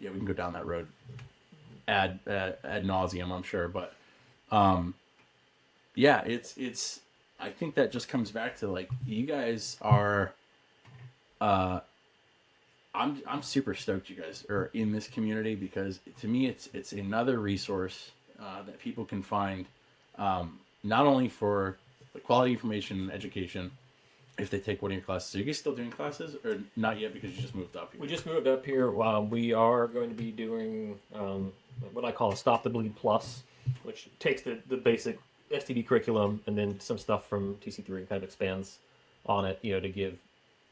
We can go down that road ad nauseum, I'm sure, but it's I think that just comes back to like, you guys are I'm super stoked you guys are in this community, because to me it's another resource that people can find, not only for the quality information and education if they take one of your classes. Are you guys still doing classes, or not yet because you just moved up here? We just moved up here. We are going to be doing what I call a Stop the Bleed Plus, which takes the basic STD curriculum and then some stuff from TC3 and kind of expands on it, to give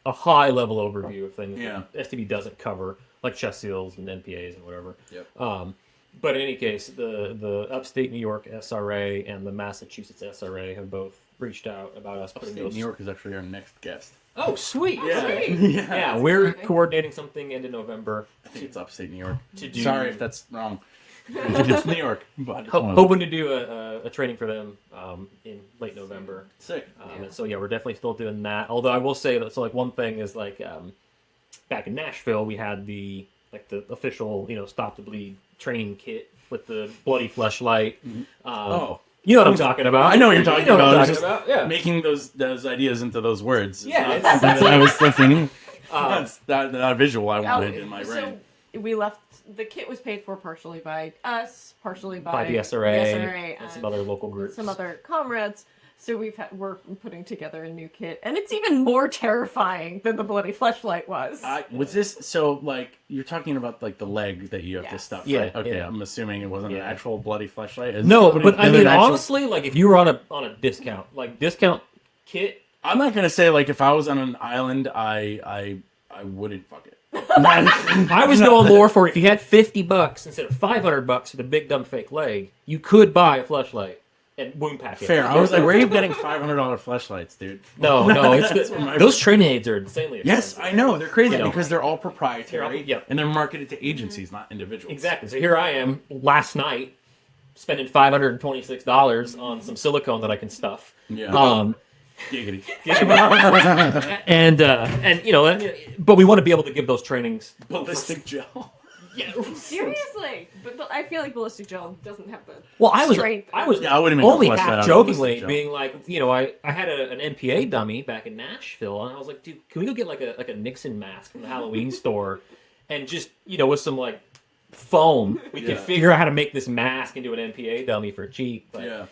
a high level overview of things that STD doesn't cover, like chest seals and NPAs and whatever. Yep. But in any case, the upstate New York SRA and the Massachusetts SRA have both reached out about us putting Upstate those. New York is actually our next guest. Oh, sweet! Sweet. Yeah, we're coordinating something into November. I think it's upstate New York. To do... Sorry if that's wrong. It's New York. But hoping to do a training for them in late November. Sick. And so we're definitely still doing that. Although I will say that, so like one thing is like back in Nashville we had the official Stop the Bleed training kit with the bloody fleshlight. You know what I'm talking about. I know what you're talking about. Yeah. Making those ideas into those words. Yeah. I was thinking that's that visual I wanted in my brain. So we left. The kit was paid for partially by us, partially by the SRA and some other local groups, some other comrades. So we're putting together a new kit, and it's even more terrifying than the bloody fleshlight was. Was this so? Like, you're talking about like the leg that you have to stuff, right? Okay, yeah. I'm assuming it wasn't an actual bloody fleshlight. No, but I mean, honestly, like if you were on a discount kit, I'm not gonna say like if I was on an island, I wouldn't fuck it. I was going more for if you had $50 instead of $500 for the big dumb fake leg, you could buy a fleshlight and wound packets. Fair. I was like, where are you getting $500 flashlights, dude? No, those training aids are insanely expensive. Yes, I know. They're crazy You know. because they're all proprietary. Yep. And they're marketed to agencies, not individuals. Exactly. So here I am last night spending $526 on some silicone that I can stuff. Yeah. Giggity. And you know, but we want to be able to give those trainings. Ballistic gel. Yeah. Seriously, but I feel like ballistic gel doesn't have the Well, I was strength. Yeah, I wouldn't even only flesh that half out jokingly with ballistic gel. being like, you know, I had an NPA dummy back in Nashville, and I was like, dude, can we go get like a Nixon mask from the Halloween store, and just, you know, with some like foam, we could figure out how to make this mask into an NPA dummy for cheap. But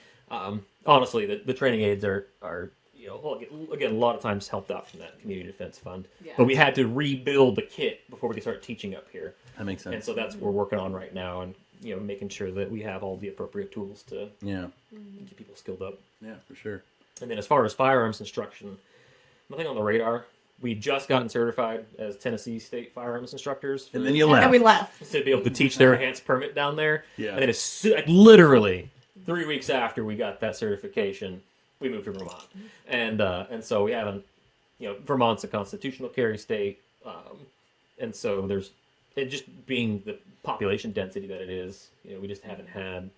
honestly, the training aids are you know, well, again, a lot of times helped out from that community defense fund, Yeah. but we had to rebuild the kit before we could start teaching up here. That makes sense. And so that's what we're working on right now, and you know, making sure that we have all the appropriate tools to Yeah. get people skilled up. Yeah, for sure. And then as far as firearms instruction, nothing on the radar. We just gotten certified as Tennessee State firearms instructors. And then you left. And we left. to be able to teach their enhanced permit down there. Yeah. And then literally 3 weeks after we got that certification, we moved to Vermont. And so we haven't, you know, Vermont's a constitutional carry state. And so there's, it just being the population density that it is, you know, we just haven't had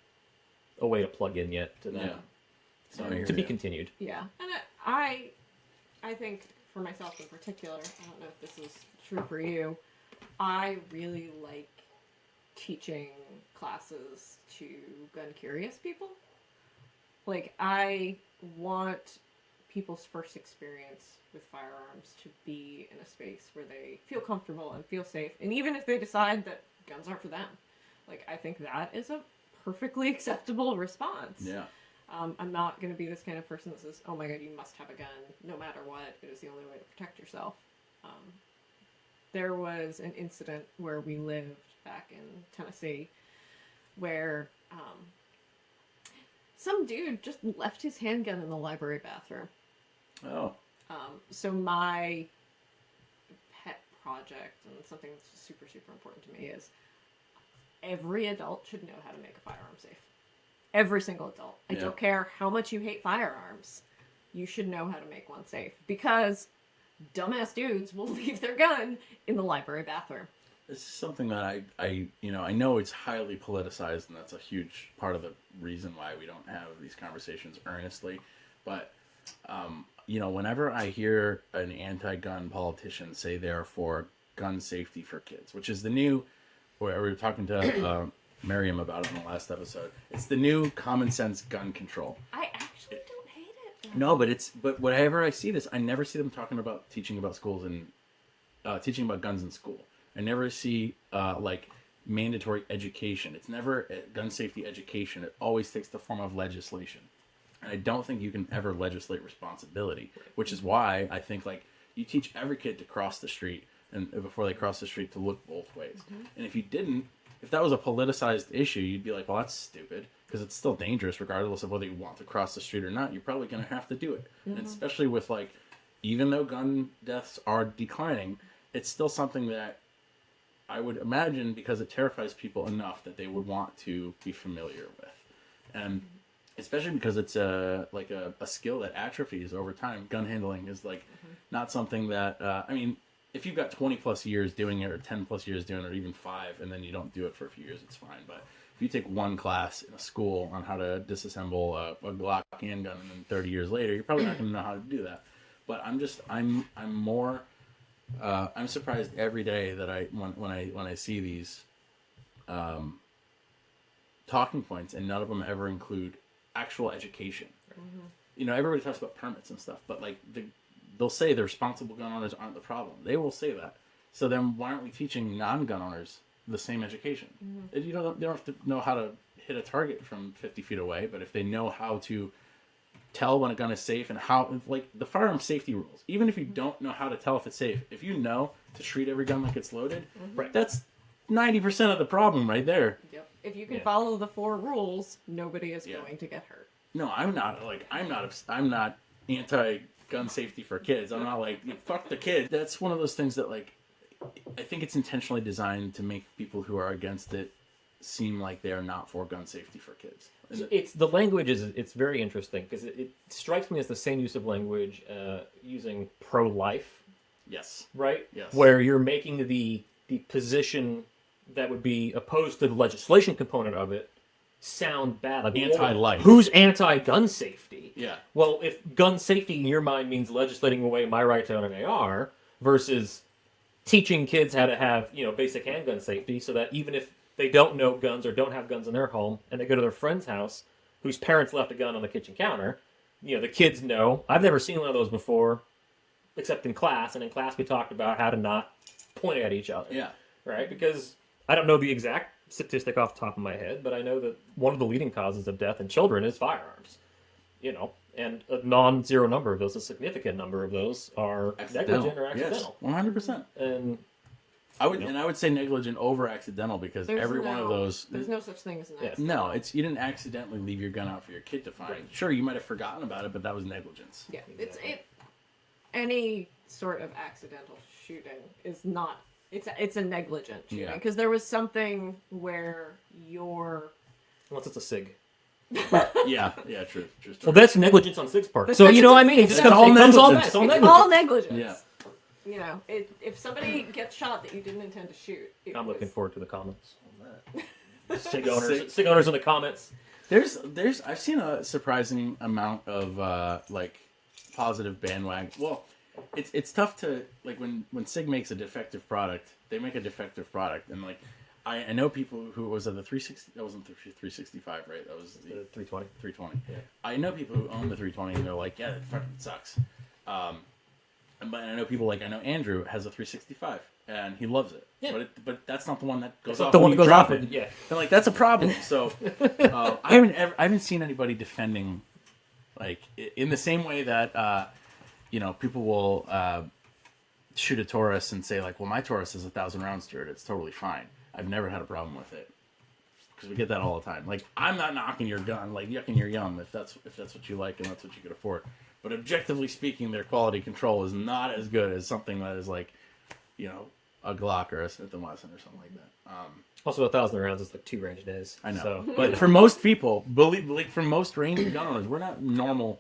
a way to plug in yet to that. Yeah. So I hear to be ya. continued. Yeah, and I think for myself in particular, I don't know if this is true for you. I really like teaching classes to gun curious people. Like, I want people's first experience with firearms to be in a space where they feel comfortable and feel safe. And even if they decide that guns aren't for them, like, I think that is a perfectly acceptable response. Yeah. I'm not going to be this kind of person that says, oh my god, you must have a gun no matter what. It is the only way to protect yourself. There was an incident where we lived back in Tennessee where some dude just left his handgun in the library bathroom. Oh. So my pet project, and something that's super, super important to me, is every adult should know how to make a firearm safe. Every single adult. I Yeah. don't care how much you hate firearms. You should know how to make one safe. Because dumbass dudes will leave their gun in the library bathroom. This is something that I know it's highly politicized, and that's a huge part of the reason why we don't have these conversations earnestly. But, you know, whenever I hear an anti-gun politician say they're for gun safety for kids, which is the new, where we were talking to Miriam about it in the last episode, it's the new common sense gun control. I actually don't hate it. No, but whenever I see this, I never see them talking about teaching about schools and teaching about guns in school. I never see like mandatory education. It's never gun safety education. It always takes the form of legislation. And I don't think you can ever legislate responsibility, which is why I think like you teach every kid to cross the street and before they cross the street to look both ways. Mm-hmm. And if you didn't, if that was a politicized issue, you'd be like, well, that's stupid because it's still dangerous regardless of whether you want to cross the street or not. You're probably going to have to do it. Mm-hmm. And especially with like, even though gun deaths are declining, it's still something that I would imagine because it terrifies people enough that they would want to be familiar with. And especially because it's a skill that atrophies over time. Gun handling is like not something that, I mean, if you've got 20 plus years doing it or 10 plus years doing it or even 5 and then you don't do it for a few years, it's fine. But if you take one class in a school on how to disassemble a Glock handgun and then 30 years later, you're probably not going to know how to do that. But I'm surprised every day that when I see these talking points, and none of them ever include actual education. Mm-hmm. You know, everybody talks about permits and stuff, but like they'll say the responsible gun owners aren't the problem. They will say that. So then why aren't we teaching non-gun owners the same education? Mm-hmm. They don't have to know how to hit a target from 50 feet away, but if they know how to tell when a gun is safe and how, like the firearm safety rules, even if you don't know how to tell if it's safe, if you know to treat every gun like it's loaded, right, that's 90% of the problem right there. Yep. If you can follow the 4 rules, nobody is going to get hurt. No, I'm not anti-gun safety for kids. I'm not like, fuck the kid. That's one of those things that like, I think it's intentionally designed to make people who are against it seem like they're not for gun safety for kids. It's the language it's very interesting because it strikes me as the same use of language using pro-life, Yes. right? Yes. Where you're making the position that would be opposed to the legislation component of it sound bad. Like, Anti-life. Who's anti-gun safety? Yeah. Well, if gun safety in your mind means legislating away my right to own an AR versus teaching kids how to have, basic handgun safety so that even if they don't know guns or don't have guns in their home and they go to their friend's house whose parents left a gun on the kitchen counter, the kids know. I've never seen one of those before except in class, and in class we talked about how to not point at each other. Yeah. Right? Because I don't know the exact statistic off the top of my head, but I know that one of the leading causes of death in children is firearms. And a non-zero number of those, a significant number of those, are negligent or accidental. Yes, 100%. And I would say negligent over accidental because one of those. There's no such thing as an accident. No, you didn't accidentally leave your gun out for your kid to find. Right. Sure, you might have forgotten about it, but that was negligence. Yeah, any sort of accidental shooting is not. It's a negligent shooting because there was something where unless it's a SIG. yeah, true. Well, that's negligence on SIG's part. But So that's you know what I just- mean? it's It all comes all negligence. back. It's all It's negligence. all negligence. Yeah. If somebody gets shot that you didn't intend to shoot, I'm looking was- forward to the comments on that. SIG owners in the comments. There's I've seen a surprising amount of positive bandwagon. Well, it's tough to when SIG makes a defective product, they make a defective product, and I know people who was at the 360. That wasn't the 365, right? That was the 320. 320. Yeah. I know people who own the 320, and they're like, yeah, it fucking sucks. But I know people I know Andrew has a 365, and he loves it. Yeah. But that's not the one that goes That's not off the when one you that goes drop off it. when- yeah. And that's a problem. So I haven't seen anybody defending in the same way that people will shoot a Taurus and say well, my Taurus is 1,000 rounds to it. It's totally fine. I've never had a problem with it because we get that all the time. I'm not knocking your gun, yucking your yum if that's what you like and that's what you could afford. But objectively speaking, their quality control is not as good as something that is a Glock or a Smith & Wesson or something like that. Also, 1,000 rounds is 2 range days. I know, So, but for most people, for most range gun owners, we're not normal.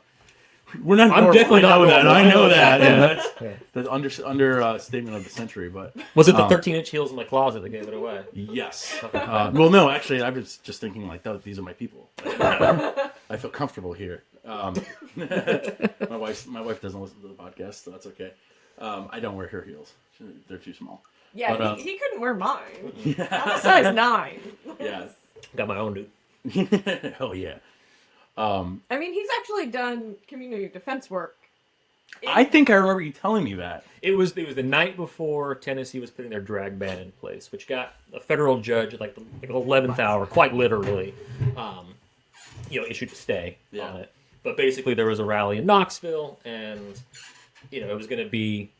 We're not. I'm normal. definitely not normal. I know that. Yeah. Yeah, that's the understatement of the century. But was it the 13-inch heels in my closet that gave it away? yes. Well, no, actually, I was just thinking these are my people. I feel comfortable here. My wife doesn't listen to the podcast, so that's okay. I don't wear her heels; they're too small. Yeah, But, he couldn't wear mine. I'm a size 9. Yeah. Got my own, dude. Hell yeah. I mean, he's actually done community defense work. I think I remember you telling me that. It was the night before Tennessee was putting their drag ban in place, which got a federal judge at the 11th hour, quite literally, issued a stay on it. But basically, there was a rally in Knoxville, and it was going to be.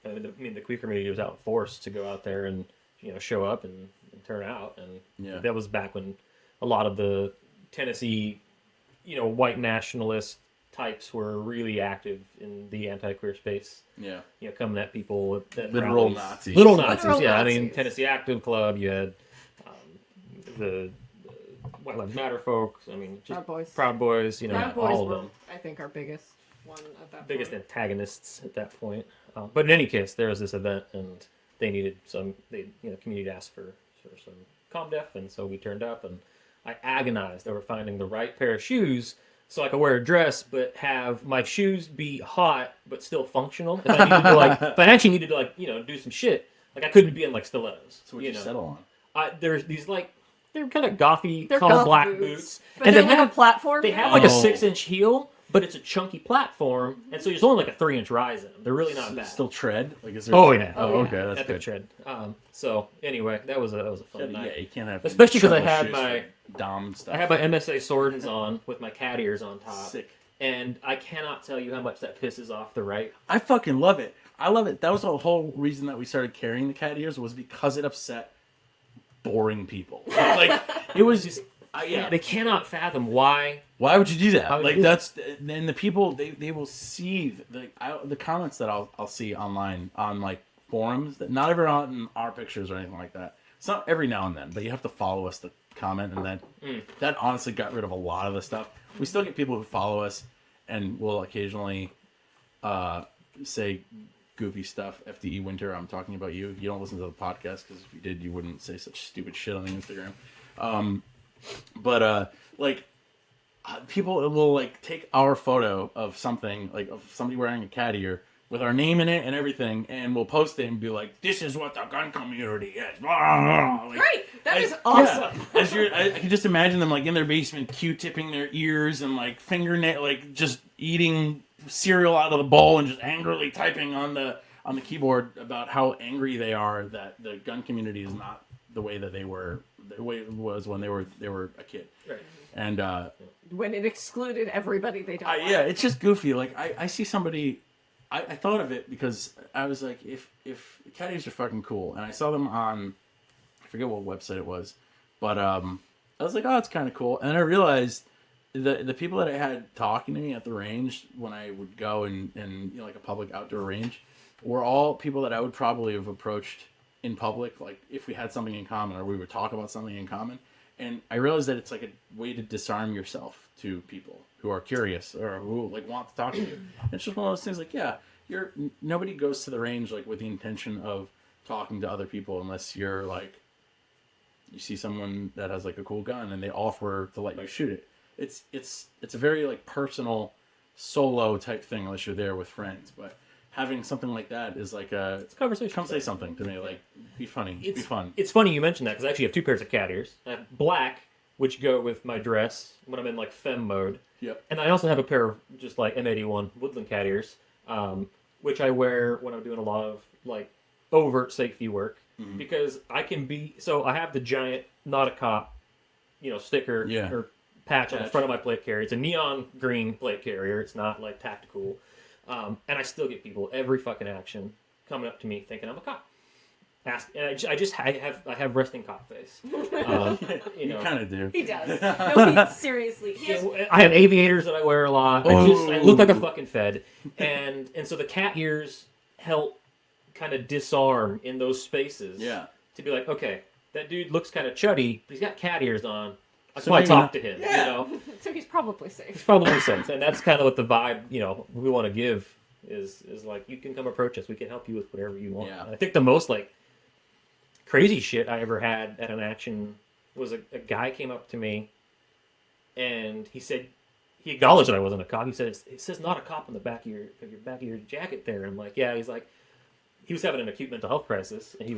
The queer community was out in force to go out there and show up and turn out, and that was back when a lot of the Tennessee, white nationalist types were really active in the anti-queer space. Yeah. Coming at people at Literal rallies. Nazis. Literal Nazis, Literal yeah. Nazis. I mean, Tennessee Active Club, you had the White Lives Matter folks. I mean, just Proud Boys. Proud Boys, Proud Boys all of were, them. I think, our biggest one at that Biggest point. antagonists at that point. But in any case, there was this event, and they needed community asked for some comm def, and so we turned up, and I agonized over finding the right pair of shoes so I could wear a dress, but have my shoes be hot but still functional. If I needed to if I actually needed to do some shit, I couldn't be in stilettos. So what you settle on? There's these they're kind of gothy, They're tall goth black boots. boots, But and they have a platform. they have now? a Oh. 6-inch heel, but it's a chunky platform, and so there's only a 3-inch rise in them. They're really not bad. Still tread? Is there? Oh yeah. Oh, okay, that's Epic good. tread. So anyway, that was a fun Yeah, night. you can't have. Especially 'cause I trouble had shoes my- for Dom stuff. I had my MSA Swordens on with my cat ears on top. Sick. And I cannot tell you how much that pisses off the right. I fucking love it. I love it. That was the whole reason that we started carrying the cat ears was because it upset boring people. It was just. They cannot fathom why. Why would you do that? Why would you do That's then the people they will see the comments that I'll see online on forums that not ever on our pictures or anything like that, Some every now and then, but you have to follow us to comment, and that honestly got rid of a lot of the stuff. We still get people who follow us, and will occasionally say goofy stuff. FDE Winter, I'm talking about you. You don't listen to the podcast because if you did, you wouldn't say such stupid shit on the Instagram. People will like take our photo of something, like of somebody wearing a cat ear with our name in it and everything, and we'll post it and be like, "This is what the gun community is." Like, Great, that is awesome. Yeah, I can just imagine them like in their basement, Q-tipping their ears and like fingernail, like just eating cereal out of the bowl and just angrily typing on the keyboard about how angry they are that the gun community is not the way that they were, the way it was when they were a kid. Right. And When it excluded everybody they don't like. yeah, it's just goofy. Like I see somebody. I thought of it because I was like, if cat ears are fucking cool, and I saw them on, I forget what website it was, but I was like, oh, it's kind of cool, and then I realized the people that I had talking to me at the range when I would go and you know, like a public outdoor range, were all people that I would probably have approached in public, like if we had something in common or we would talk about something in common. And I realized that it's like a way to disarm yourself to people who are curious or who like want to talk to you. It's just one of those things like, yeah, nobody goes to the range like with the intention of talking to other people unless you're like, you see someone that has like a cool gun and they offer to let you shoot it. It's a very like personal solo type thing unless you're there with friends. But having something like that is like it's a conversation. Come say something to me, like be funny, be fun. It's funny you mentioned that because I actually have two pairs of cat ears. I have black, which go with my dress when I'm in like femme mode. Yep. And I also have a pair of just like M81 woodland cat ears, which I wear when I'm doing a lot of like overt safety work because I can be. So I have the giant not a cop, sticker or patch on the front of my plate carrier. It's a neon green plate carrier. It's not like tactical. And I still get people every fucking action coming up to me thinking I'm a cop. And I have resting cop face. You kind of do. He does. No, seriously. I have aviators that I wear a lot. I look like a fucking Fed, and so the cat ears help kind of disarm in those spaces. Yeah. To be like, okay, that dude looks kind of chuddy, but he's got cat ears on. I just want to talk to him. Yeah. So he's probably safe. He's probably safe, and that's kind of what the vibe we want to give is like, you can come approach us. We can help you with whatever you want. Yeah. And I think the most like crazy shit I ever had at an action was a guy came up to me and he said, he acknowledged that I wasn't a cop. He said, it says not a cop on the back of your jacket there. And I'm like, yeah. He's like, he was having an acute mental health crisis and he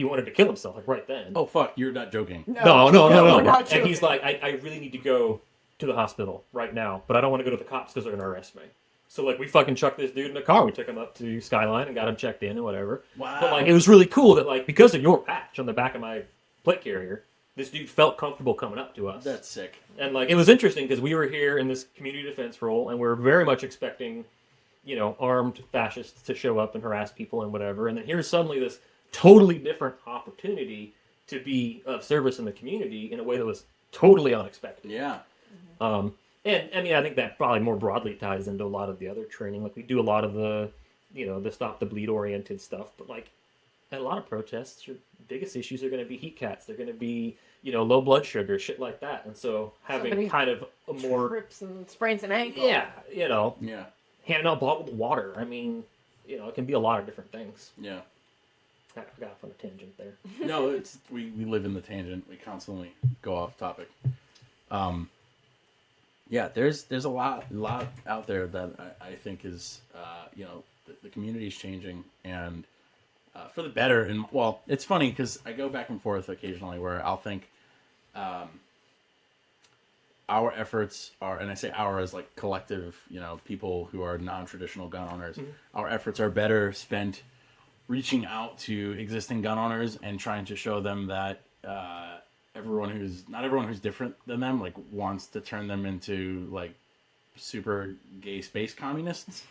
wanted to kill himself like right then. Oh fuck, you're not joking. No. We're not joking. And he's like, I really need to go to the hospital right now, but I don't want to go to the cops because they're going to arrest me. So, like, we fucking chucked this dude in the car. We took him up to Skyline and got him checked in and whatever. Wow. But, like, it was really cool that, like, because of your patch on the back of my plate carrier, this dude felt comfortable coming up to us. That's sick. And, like, it was interesting because we were here in this community defense role, and we were very much expecting, armed fascists to show up and harass people and whatever. And then here's suddenly this totally different opportunity to be of service in the community in a way that was totally unexpected. Yeah. And I mean, I think that probably more broadly ties into a lot of the other training. Like we do a lot of the, the stop the bleed oriented stuff. But like at a lot of protests, your biggest issues are going to be heat cats. They're going to be, low blood sugar, shit like that. And so having Somebody kind of a more trips and sprains an ankle. yeah, Yeah. handing out bottled water. I mean, it can be a lot of different things. Yeah. I got off on a tangent there. No, it's we live in the tangent. We constantly go off topic. Yeah, there's a lot out there that I think is the community is changing and for the better. And well, it's funny because I go back and forth occasionally where I'll think our efforts are, and I say our as like collective, people who are non-traditional gun owners. Mm-hmm. Our efforts are better spent reaching out to existing gun owners and trying to show them that not everyone who's different than them like wants to turn them into like super gay space communists.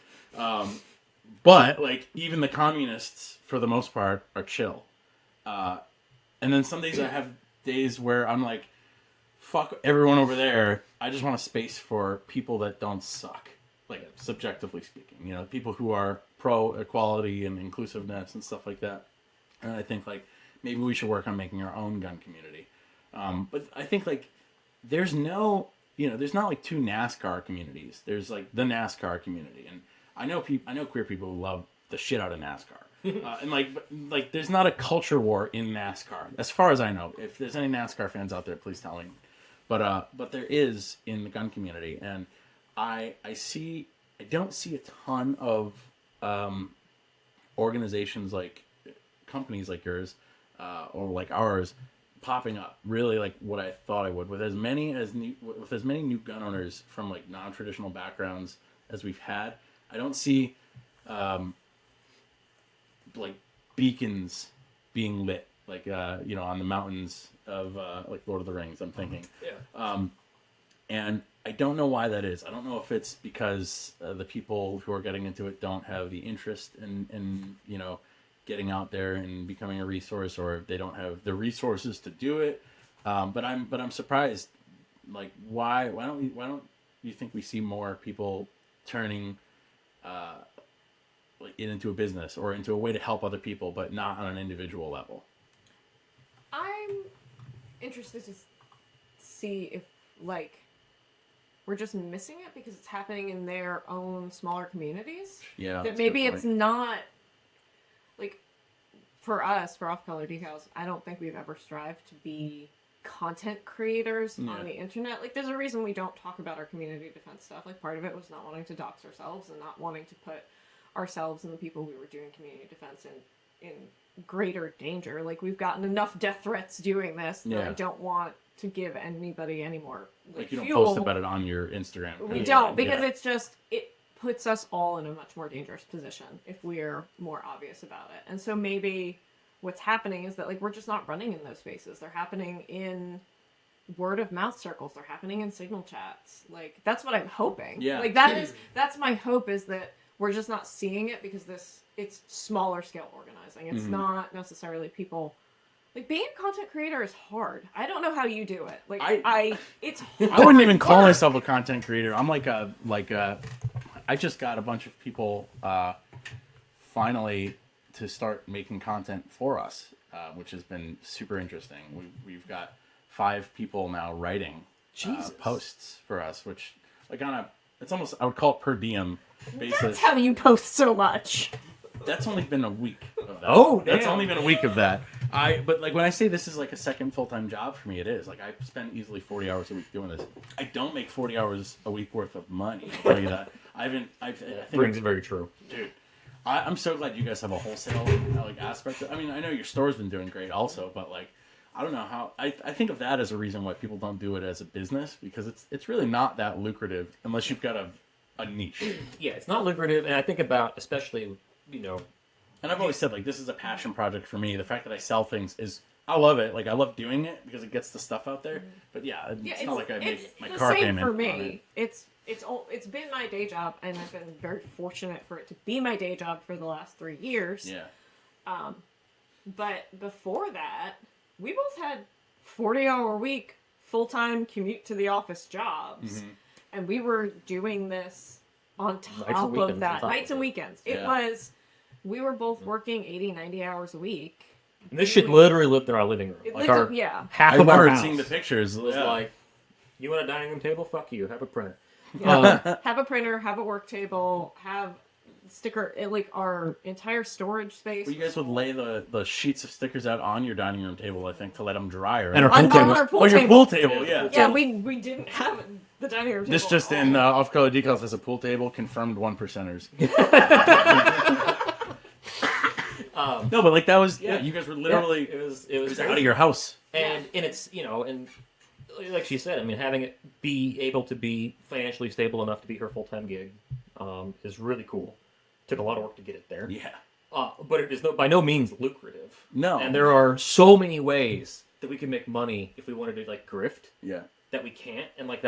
But like even the communists for the most part are chill. And then some days I have days where I'm like, fuck everyone over there. I just want a space for people that don't suck. Like subjectively speaking, people who are pro equality and inclusiveness and stuff like that. And I think like maybe we should work on making our own gun community. But I think like there's no, there's not like two NASCAR communities. There's like the NASCAR community, and I know queer people who love the shit out of NASCAR. And like there's not a culture war in NASCAR as far as I know. If there's any NASCAR fans out there, please tell me. But there is in the gun community, and I don't see a ton of organizations like companies like yours or like ours popping up really like what I thought I would with as many new gun owners from like non-traditional backgrounds as we've had. I don't see like beacons being lit like on the mountains of like Lord of the Rings, I'm thinking. And I don't know why that is. I don't know if it's because the people who are getting into it don't have the interest in getting out there and becoming a resource, or they don't have the resources to do it. But I'm surprised. Like why don't you think we see more people turning like it into a business or into a way to help other people, but not on an individual level? I'm interested to see if like we're just missing it because it's happening in their own smaller communities. Yeah. That maybe it's not like for us, for Off Color Decals, I don't think we've ever strived to be content creators on the internet. Like there's a reason we don't talk about our community defense stuff. Like part of it was not wanting to dox ourselves and not wanting to put ourselves and the people we were doing community defense in greater danger. Like we've gotten enough death threats doing this that I don't want to give anybody any more like you don't fuel. post about it on your Instagram. We don't, because it's just it puts us all in a much more dangerous position if we're more obvious about it. And so maybe what's happening is that like we're just not running in those spaces. They're happening in word of mouth circles. They're happening in signal chats. Like that's what I'm hoping. Yeah. Like that's my hope, is that we're just not seeing it because it's smaller scale organizing. It's not necessarily people. Like being a content creator is hard. I don't know how you do it. Like it's hard. I wouldn't even call myself a content creator. I'm I just got a bunch of people finally to start making content for us, which has been super interesting. We've got 5 people now writing posts for us, which like it's almost, I would call it per diem basis. That's how you post so much. That's only been a week of that. Oh, that's damn. only been a week of that. But like when I say this is like a second full-time job for me, it is. Like I spend easily 40 hours a week doing this. I don't make 40 hours a week worth of money. I'll tell you that. I think Brings it very true. Dude, I'm so glad you guys have a wholesale like aspect. I mean, I know your store's been doing great also, but like I don't know how. I think of that as a reason why people don't do it as a business, because it's really not that lucrative unless you've got a niche. Yeah, it's not lucrative, and I think about especially And I've always said, like, this is a passion project for me. The fact that I sell things is, I love it. Like, I love doing it because it gets the stuff out there. But yeah, it's not like I make my car payment for me. on it. It's been my day job, and I've been very fortunate for it to be my day job for the last 3 years. Yeah. But before that, we both had 40-hour-week full-time commute to the office jobs, and we were doing this on top of that. Nights and weekends. It was. We were both working 80, 90 hours a week. And this shit literally lived in our living room. Like our half I of our remember house seeing the pictures. was like, you want a dining room table? Fuck you. Have a printer. Have a printer, have a work table, have sticker, like our entire storage space. Well, you guys would lay the sheets of stickers out on your dining room table, I think, to let them dry. Right? And our on pool table. our pool on your table. pool table, yeah. Yeah, we didn't have the dining room table. This just in, Off Color Decals has a pool table, confirmed 1%ers. No, but like that was, you guys were literally, it was out of your house. And it's, and like she said, I mean, having it be able to be financially stable enough to be her full-time gig is really cool. Took a lot of work to get it there. Yeah. But it is by no means lucrative. No. And there are so many ways that we can make money if we wanted to, like, grift. Yeah. That we can't. And, like, if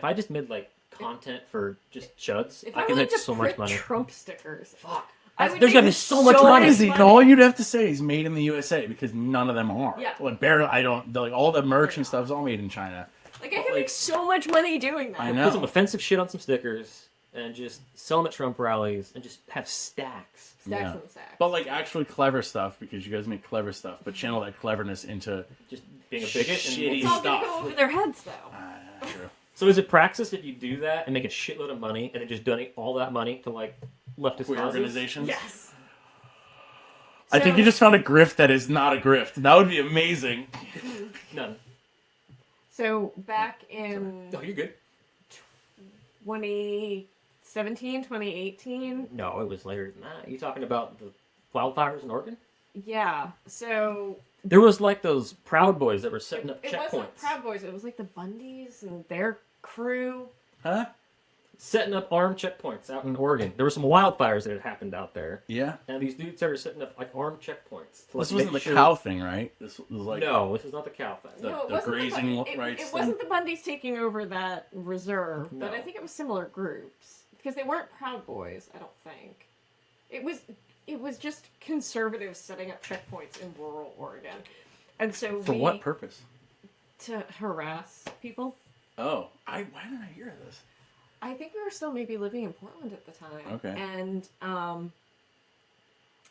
I just made, like, content for just chuds, If I I can wanted make to so much print money. Trump stickers. Fuck. There's There's gonna be so much money. Crazy. All you'd have to say is made in the USA, because none of them are. Yeah. Like barely, all the merch and stuff is all made in China. Like I can make so much money doing that. I Put know. some offensive shit on some stickers, and just sell them at Trump rallies and just have stacks. Stacks and stacks. But like actually clever stuff, because you guys make clever stuff, but channel that cleverness into Just being a bigot. Shitty it's all gonna stuff. go over their heads, though. true. So is it praxis if you do that and make a shitload of money and then just donate all that money to like leftist Queer causes? organizations. Yes. I think you just found a grift that is not a grift. That would be amazing. None. So back in No, you're good. 2017, 2018, No, it was later than that. You talking about the wildfires in Oregon? yeah. So There was like those Proud Boys that were setting up it checkpoints. wasn't Proud Boys. It was like the Bundys and their crew. Huh? Setting up armed checkpoints out in Oregon. There were some wildfires that had happened out there. Yeah. And these dudes started setting up like armed checkpoints. To, like, This wasn't the make sure... cow thing, right? This was like No, this is not the cow thing. The- No, it the wasn't grazing it, rights It thing? wasn't the Bundys taking over that reserve, but No. I think it was similar groups because they weren't Proud Boys. I don't think it was just conservatives setting up checkpoints in rural Oregon, and so for what purpose? to harass people. Oh, why didn't I hear this? I think we were still maybe living in Portland at the time. Okay. And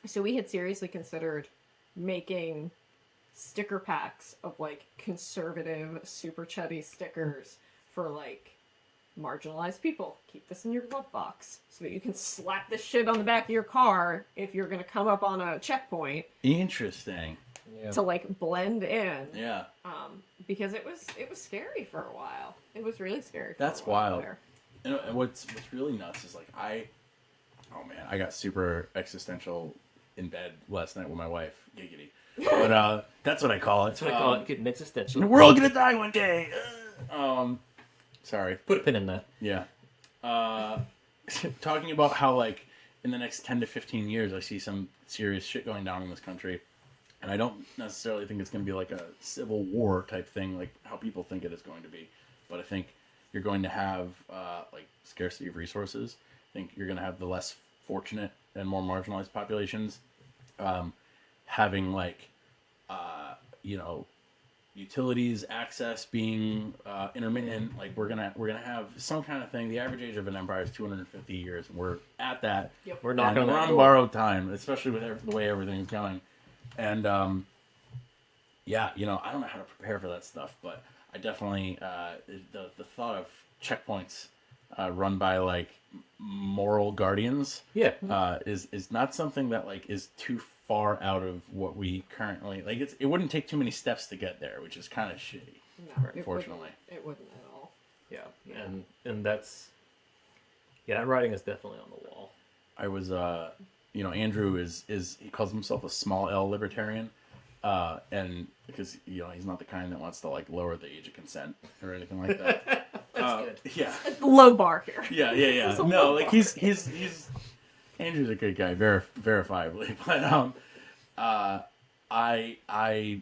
so we had seriously considered making sticker packs of like conservative, super chuddy stickers for like marginalized people. Keep this in your glove box so that you can slap this shit on the back of your car if you're going to come up on a checkpoint Interesting. Yeah. to like blend in. Yeah. Because it was scary for a while. It was really scary. That's for a while wild. there. And what's really nuts is like I got super existential in bed last night with my wife, giggity. But that's what I call it. That's what I call it. Getting existential. We're all gonna die one day. Sorry. Put a pin in that. Yeah. Talking about how like in the next 10 to 15 years I see some serious shit going down in this country. And I don't necessarily think it's going to be like a civil war type thing, like how people think it is going to be. But I think you're going to have like scarcity of resources. I think you're going to have the less fortunate and more marginalized populations having like utilities access being intermittent. Like we're gonna have some kind of thing. The average age of an empire is 250 years. We're at that. Yep. We're knocking on we're that on door. borrowed time, especially with the way everything's going. And I don't know how to prepare for that stuff, but I definitely the thought of checkpoints run by like moral guardians Yeah. is not something that like is too far out of what we currently like. It wouldn't take too many steps to get there, which is kind of shitty. No, Unfortunately. it wouldn't at all. Yeah. And that's that writing is definitely on the wall. I was Andrew is he calls himself a small L libertarian, and because he's not the kind that wants to like lower the age of consent or anything like that. That's good. Yeah, Low bar here. yeah. This is a No, low like bar. he's Andrew's a good guy, verifiably. But I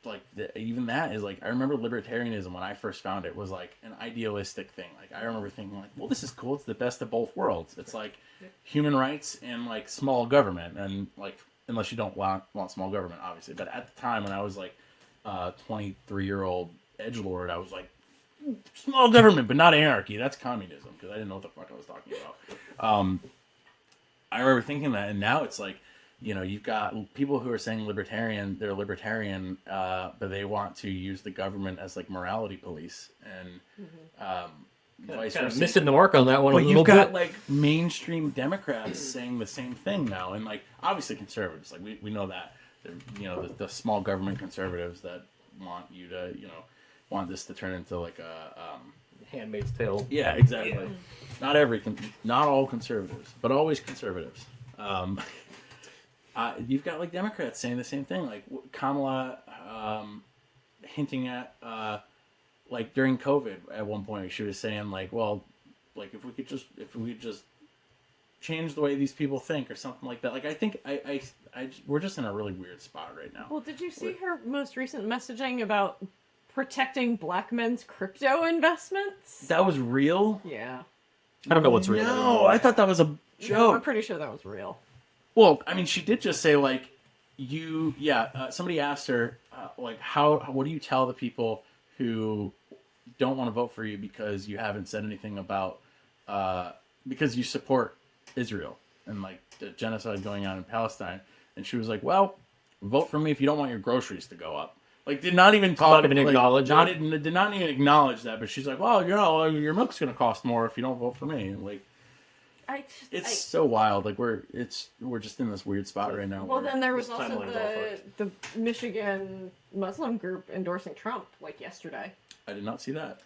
like even that is like I remember libertarianism when I first found it was like an idealistic thing. Like I remember thinking like, well, this is cool. It's the best of both worlds. It's like human rights and like small government, and like unless you don't want small government, obviously. But at the time when I was like 23-year-old edgelord, I was like small government, but not anarchy. That's communism because I didn't know what the fuck I was talking about. I remember thinking that, and now it's like, you've got people who are saying they're libertarian, but they want to use the government as like morality police, and vice Kind of versa. missing the mark on that one a But little you've got bit. like mainstream Democrats saying the same thing now, and like obviously conservatives, like we know that they're the small government conservatives that want you to want this to turn into like a Handmaid's Tale. yeah, exactly. Not all conservatives, but always conservatives. You've got like Democrats saying the same thing, like Kamala hinting at like during COVID at one point she was saying like, well, like if we could just change the way these people think or something like that. Like I think we're just in a really weird spot right now. Well, did you see her most recent messaging about protecting black men's crypto investments? That was real? Yeah. I don't know what's real. No, I thought that was a No, joke. I'm pretty sure that was real. Well, I mean, she did just say like, somebody asked her like, what do you tell the people who don't want to vote for you because you haven't said anything about because you support Israel and like the genocide going on in Palestine. And she was like, well, vote for me if you don't want your groceries to go up. Like, did not even talk. Not even acknowledge it? Did not even acknowledge that. But she's like, well, you know, your milk's going to cost more if you don't vote for me. And like, it's so wild. Like, we're just in this weird spot right now. Well, then there was This also timeline's all fucked. the Michigan Muslim group endorsing Trump, like yesterday. I did not see that.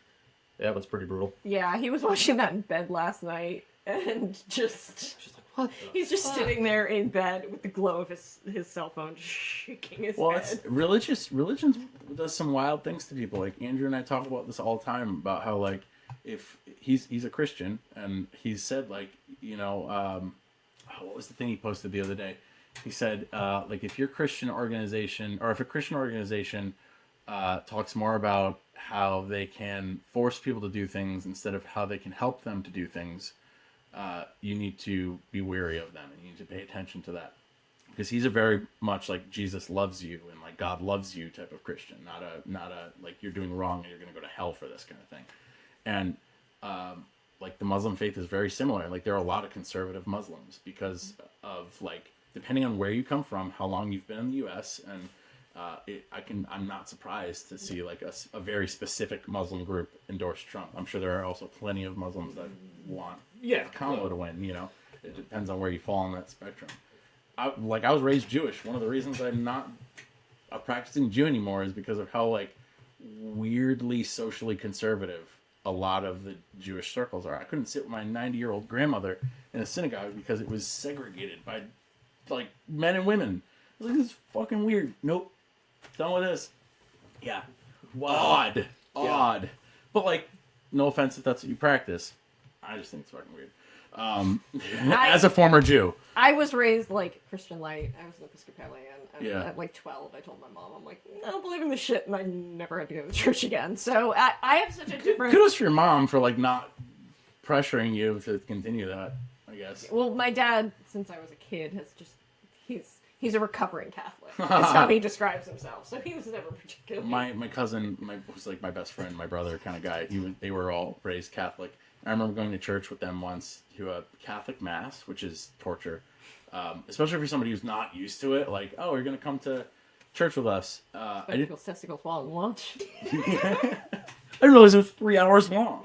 That was pretty brutal. Yeah, he was watching that in bed last night, and just What? he's just sitting there in bed with the glow of his cell phone, just shaking his Well, head. it's religion does some wild things to people. Like Andrew and I talk about this all the time about how like if he's a Christian and he's said like, you know, what was the thing he posted the other day? He said like if your Christian organization or if a Christian organization talks more about how they can force people to do things instead of how they can help them to do things, you need to be wary of them and you need to pay attention to that. Because he's a very much like Jesus loves you and like God loves you type of Christian, not a like you're doing wrong and you're going to go to hell for this kind of thing. And like the Muslim faith is very similar. Like there are a lot of conservative Muslims because of like depending on where you come from, how long you've been in the U.S. and I'm not surprised to see like a very specific Muslim group endorse Trump. I'm sure there are also plenty of Muslims that want Kamala to win. You know, it depends on where you fall on that spectrum. I was raised Jewish. One of the reasons I'm not a practicing Jew anymore is because of how like weirdly socially conservative a lot of the Jewish circles are. I couldn't sit with my 90-year-old grandmother in a synagogue because it was segregated by like men and women. I was like, this is fucking weird. Nope. Done with this. Yeah. Wow. Odd. But like, no offense if that's what you practice. I just think it's fucking weird. As a former Jew. I was raised like Christian light. I was an Episcopalian. And Yeah. at like 12, I told my mom, I'm like, I don't believe in this shit. And I never had to go to church again. So I have such a different... Kudos for your mom for like not pressuring you to continue that, I guess. Well, my dad, since I was a kid, has just... He's a recovering Catholic. That's how he describes himself. So he was never particularly... My cousin was like my best friend, my brother kind of guy. They were all raised Catholic. I remember going to church with them once to a Catholic mass, which is torture. Especially for somebody who's not used to it. Like, oh, you're going to come to church with us. Testicles while at lunch. I didn't realize it was 3 hours long.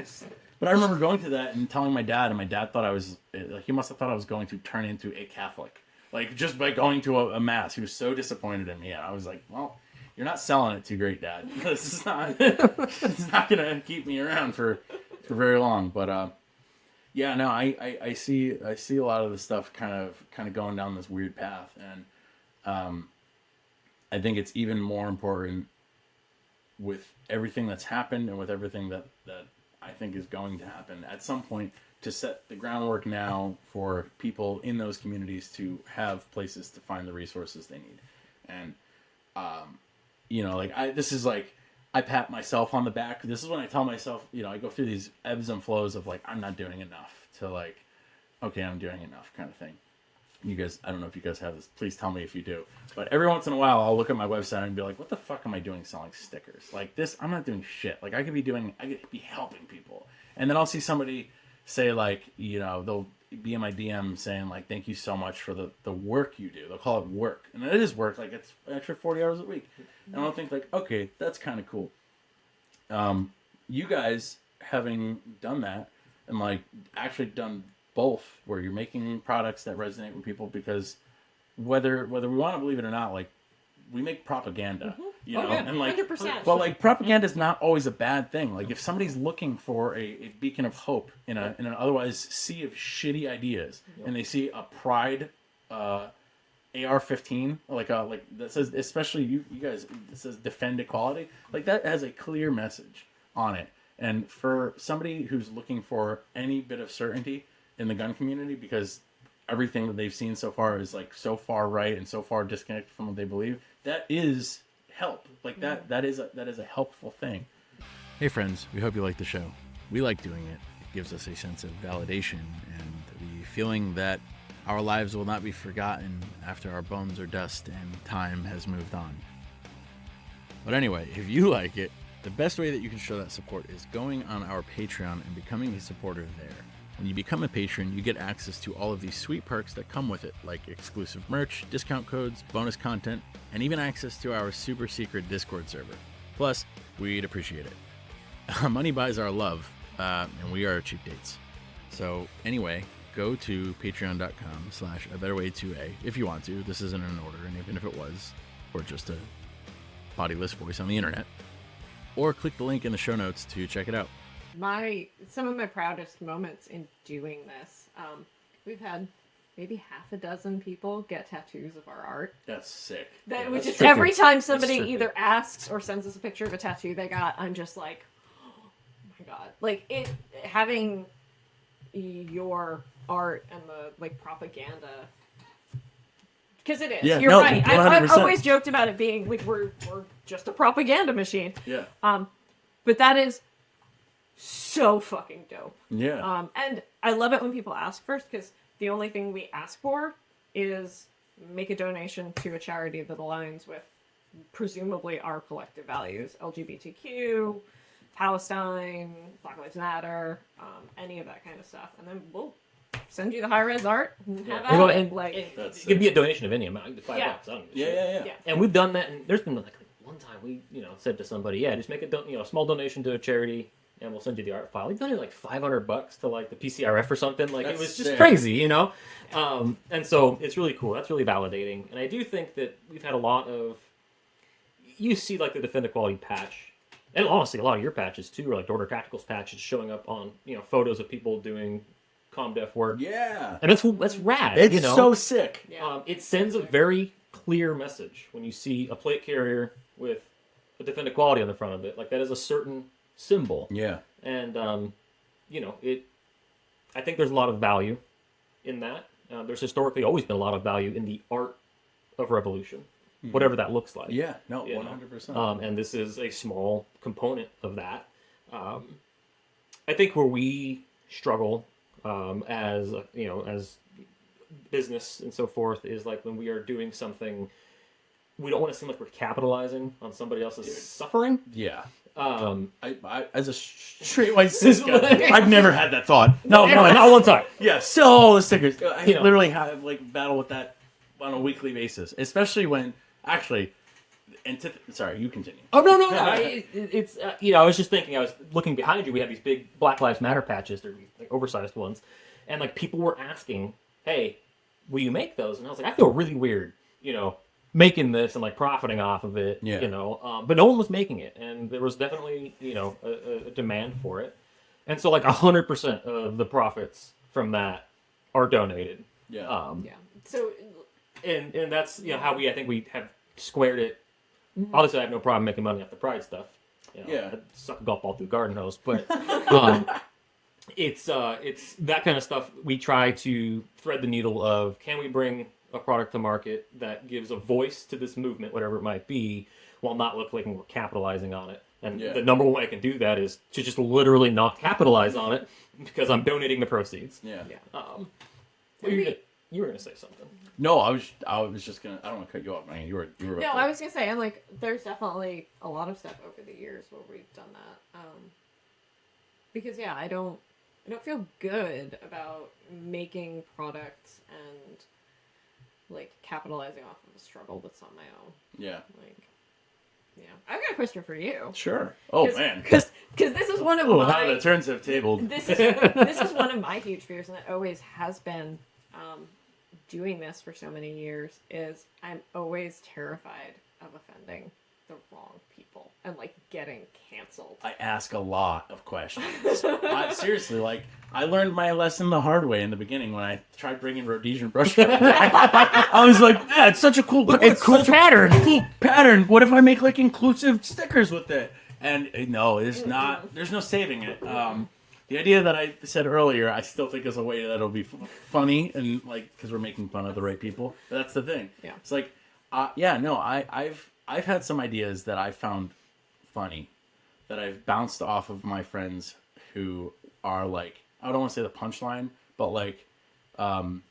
But I remember going to that and telling my dad, and my dad thought I was... Like, he must have thought I was going to turn into a Catholic. Like, just by going to a mass. He was so disappointed in me. And I was like, well, you're not selling it too great, Dad. This is not... it's not going to keep me around for very long. But, yeah, no, I see a lot of the stuff kind of going down this weird path. And I think it's even more important with everything that's happened and with everything that I think is going to happen at some point to set the groundwork now for people in those communities to have places to find the resources they need. And, you know, like I pat myself on the back. This is when I tell myself, you know, I go through these ebbs and flows of like, I'm not doing enough to like, okay, I'm doing enough kind of thing. You guys, I don't know if you guys have this. Please tell me if you do. But every once in a while, I'll look at my website and be like, what the fuck am I doing selling stickers? Like this, I'm not doing shit. Like I could be helping people. And then I'll see somebody say like, you know, they'll be in my DM saying like, thank you so much for the work you do. They'll call it work. And it is work. Like it's an extra 40 hours a week. And I'll think like, okay, that's kind of cool. You guys having done that and like actually done both where you're making products that resonate with people because whether we want to believe it or not, like we make propaganda, you know, and like, 100%. well, like propaganda is not always a bad thing. Like if somebody's looking for a beacon of hope in an otherwise sea of shitty ideas and they see a Pride, AR-15, like that says, especially you guys, it says defend equality. Like that has a clear message on it. And for somebody who's looking for any bit of certainty in the gun community, because everything that they've seen so far is like so far right and so far disconnected from what they believe, that is help. Like that is a helpful thing. Hey friends, we hope you like the show. We like doing it. It gives us a sense of validation and the feeling that our lives will not be forgotten after our bones are dust and time has moved on. But anyway, if you like it, the best way that you can show that support is going on our Patreon and becoming a supporter there. When you become a patron, you get access to all of these sweet perks that come with it, like exclusive merch, discount codes, bonus content, and even access to our super secret Discord server. Plus, we'd appreciate it. Money buys our love, and we are cheap dates. So anyway, go to patreon.com/abetterway2a if you want to. This isn't in order, and even if it was, or just a bodiless voice on the internet. Or click the link in the show notes to check it out. Some of my proudest moments in doing this, we've had maybe half a dozen people get tattoos of our art. That's sick. Which is trippy. every time somebody That's trippy. either asks or sends us a picture of a tattoo they got, I'm just like, oh my god. Like, having your art and the, like, propaganda, because it is. Yeah, You're no, right. I've 100%. always joked about it being like we're just a propaganda machine. Yeah. But that is so fucking dope. Yeah. And I love it when people ask first, because the only thing we ask for is make a donation to a charity that aligns with presumably our collective values: LGBTQ, Palestine, Black Lives Matter, any of that kind of stuff, and then we'll send you the high-res art and have Well, at it. and Like, That's it could be a donation of any amount, like $5. Yeah. I don't give a yeah, shit. yeah, yeah. yeah. And we've done that, and there's been like one time we, said to somebody, yeah, just make a small donation to a charity, and we'll send you the art file. We've done it like $500 to like the PCRF or something. Like, That's it was just sick. crazy, And so it's really cool. That's really validating. And I do think that we've had a lot of, you see like the Defend Equality patch, and honestly a lot of your patches too, or like Order Tacticals patches showing up on, photos of people doing ComDef work. Yeah. And that's rad. It's so sick. Yeah. It sends a very clear message when you see a plate carrier with a Defend Equality on the front of it. Like, that is a certain symbol. Yeah. And, I think there's a lot of value in that. There's historically always been a lot of value in the art of revolution, whatever that looks like. Yeah. No, You know? 100%. And this is a small component of that. I think where we struggle as business and so forth is like when we are doing something, we don't want to seem like we're capitalizing on somebody else's suffering. Yeah. I As a straight white cis guy, I've never had that thought. No, not one time. Yeah, sell all the stickers. I You know. literally have like battle with that on a weekly basis, especially when actually. Sorry, you continue. Oh no! It's I was just thinking. I was looking behind you. We have these big Black Lives Matter patches. They're like oversized ones, and like people were asking, "Hey, will you make those?" And I was like, I feel really weird, making this and like profiting off of it. Yeah. But no one was making it, and there was definitely a demand for it, and so like 100% of the profits from that are donated. Yeah. Yeah. So, And that's how I think we have squared it. Obviously, I have no problem making money off the Pride stuff. Yeah. I'd suck a golf ball through a garden hose, but it's that kind of stuff. We try to thread the needle of, can we bring a product to market that gives a voice to this movement, whatever it might be, while not look like we're capitalizing on it. And Yeah. the number one way I can do that is to just literally not capitalize on it because I'm donating the proceeds. Yeah. You were gonna say something. No, I was just gonna. I don't want to cut you off, man. You were. no, about I to- was gonna say, and like, there's definitely a lot of stuff over the years where we've done that. Because I don't feel good about making products and like capitalizing off of a struggle that's on my own. Yeah. Like, I've got a question for you. Sure. Oh man. Because this is one of Oh, my how the turns have tabled. this is one of my huge fears, and it always has been. Doing this for so many years is I'm always terrified of offending the wrong people and like getting canceled. I ask a lot of questions. Seriously, like I learned my lesson the hard way in the beginning when I tried bringing Rhodesian brush. I was like, "Yeah, it's such a cool, pattern. Cool pattern. What if I make like inclusive stickers with it?" And no, it's not. There's no saving it. The idea that I said earlier, I still think is a way that'll be funny and like because we're making fun of the right people. But that's the thing. Yeah. It's like, I've had some ideas that I found funny that I've bounced off of my friends who are like, I don't want to say the punchline, but like, so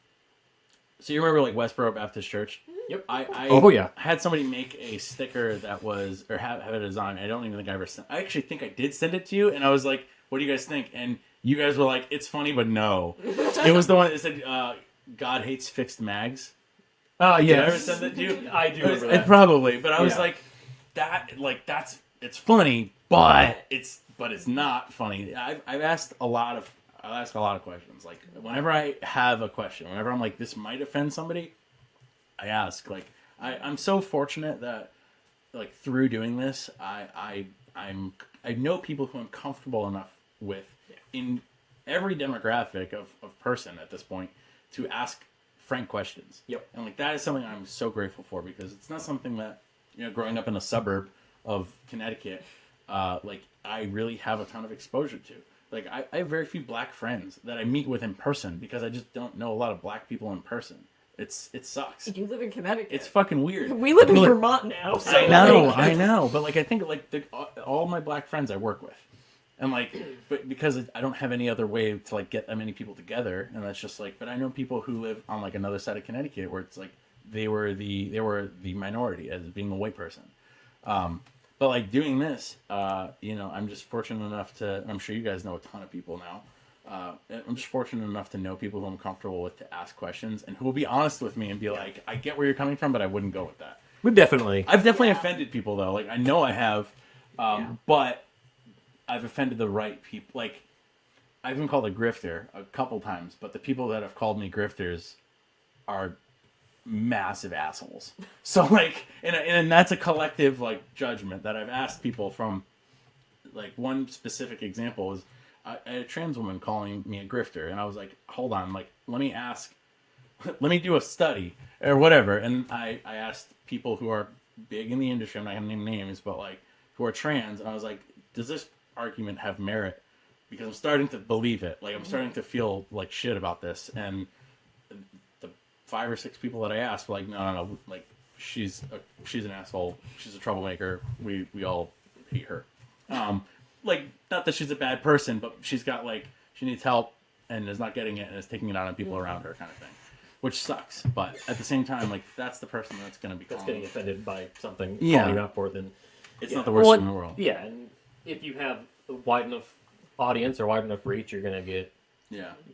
you remember like Westboro Baptist Church? Yep. I had somebody make a sticker that was, or have a design. I don't even think I ever sent. I actually think I did send it to you, and I was like, "What do you guys think?" And You guys were like, it's funny, but no. It was the one that said, God hates fixed mags. Oh, Did I ever yes. send that to you? I do remember that. Probably, but I was Yeah. like, it's funny, but it's not funny. I've asked a lot of questions. Like whenever I have a question, whenever I'm like, this might offend somebody, I ask. Like I'm so fortunate that like through doing this, I know people who I'm comfortable enough with in every demographic of person at this point to ask frank questions. Yep. And like that is something I'm so grateful for because it's not something that, you know, growing up in a suburb of Connecticut, like I really have a ton of exposure to. Like I have very few black friends that I meet with in person because I just don't know a lot of black people in person. It sucks. You live in Connecticut. It's fucking weird. We live in Vermont now. So I know, but like I think like all my black friends I work with, and like, but because I don't have any other way to like get that many people together, and that's just like. But I know people who live on like another side of Connecticut where it's like they were the minority as being a white person. But like doing this, you know, I'm just fortunate enough to. I'm sure you guys know a ton of people now. I'm just fortunate enough to know people who I'm comfortable with to ask questions and who will be honest with me and be like, I get where you're coming from, but I wouldn't go with that. We've definitely. I've definitely offended people though. Like I know I have, but I've offended the right people. Like I've been called a grifter a couple times, but the people that have called me grifters are massive assholes. So like, and that's a collective like judgment that I've asked people from. Like one specific example is I had a trans woman calling me a grifter, and I was like, hold on, like let me do a study or whatever. And I asked people who are big in the industry, I'm not gonna name names, but like who are trans, and I was like, does this argument have merit? Because I'm starting to believe it. Like I'm starting to feel like shit about this. And the 5 or 6 people that I asked were like, no, like she's an asshole, she's a troublemaker, we all hate her. Like not that she's a bad person, but she's got like she needs help and is not getting it and is taking it out on people around her, kind of thing, which sucks. But at the same time, like that's the person that's going to be Getting offended by something Yeah. calling you out for, then it's not the worst thing in the world. Yeah, and if you have a wide enough audience or wide enough reach, you're gonna get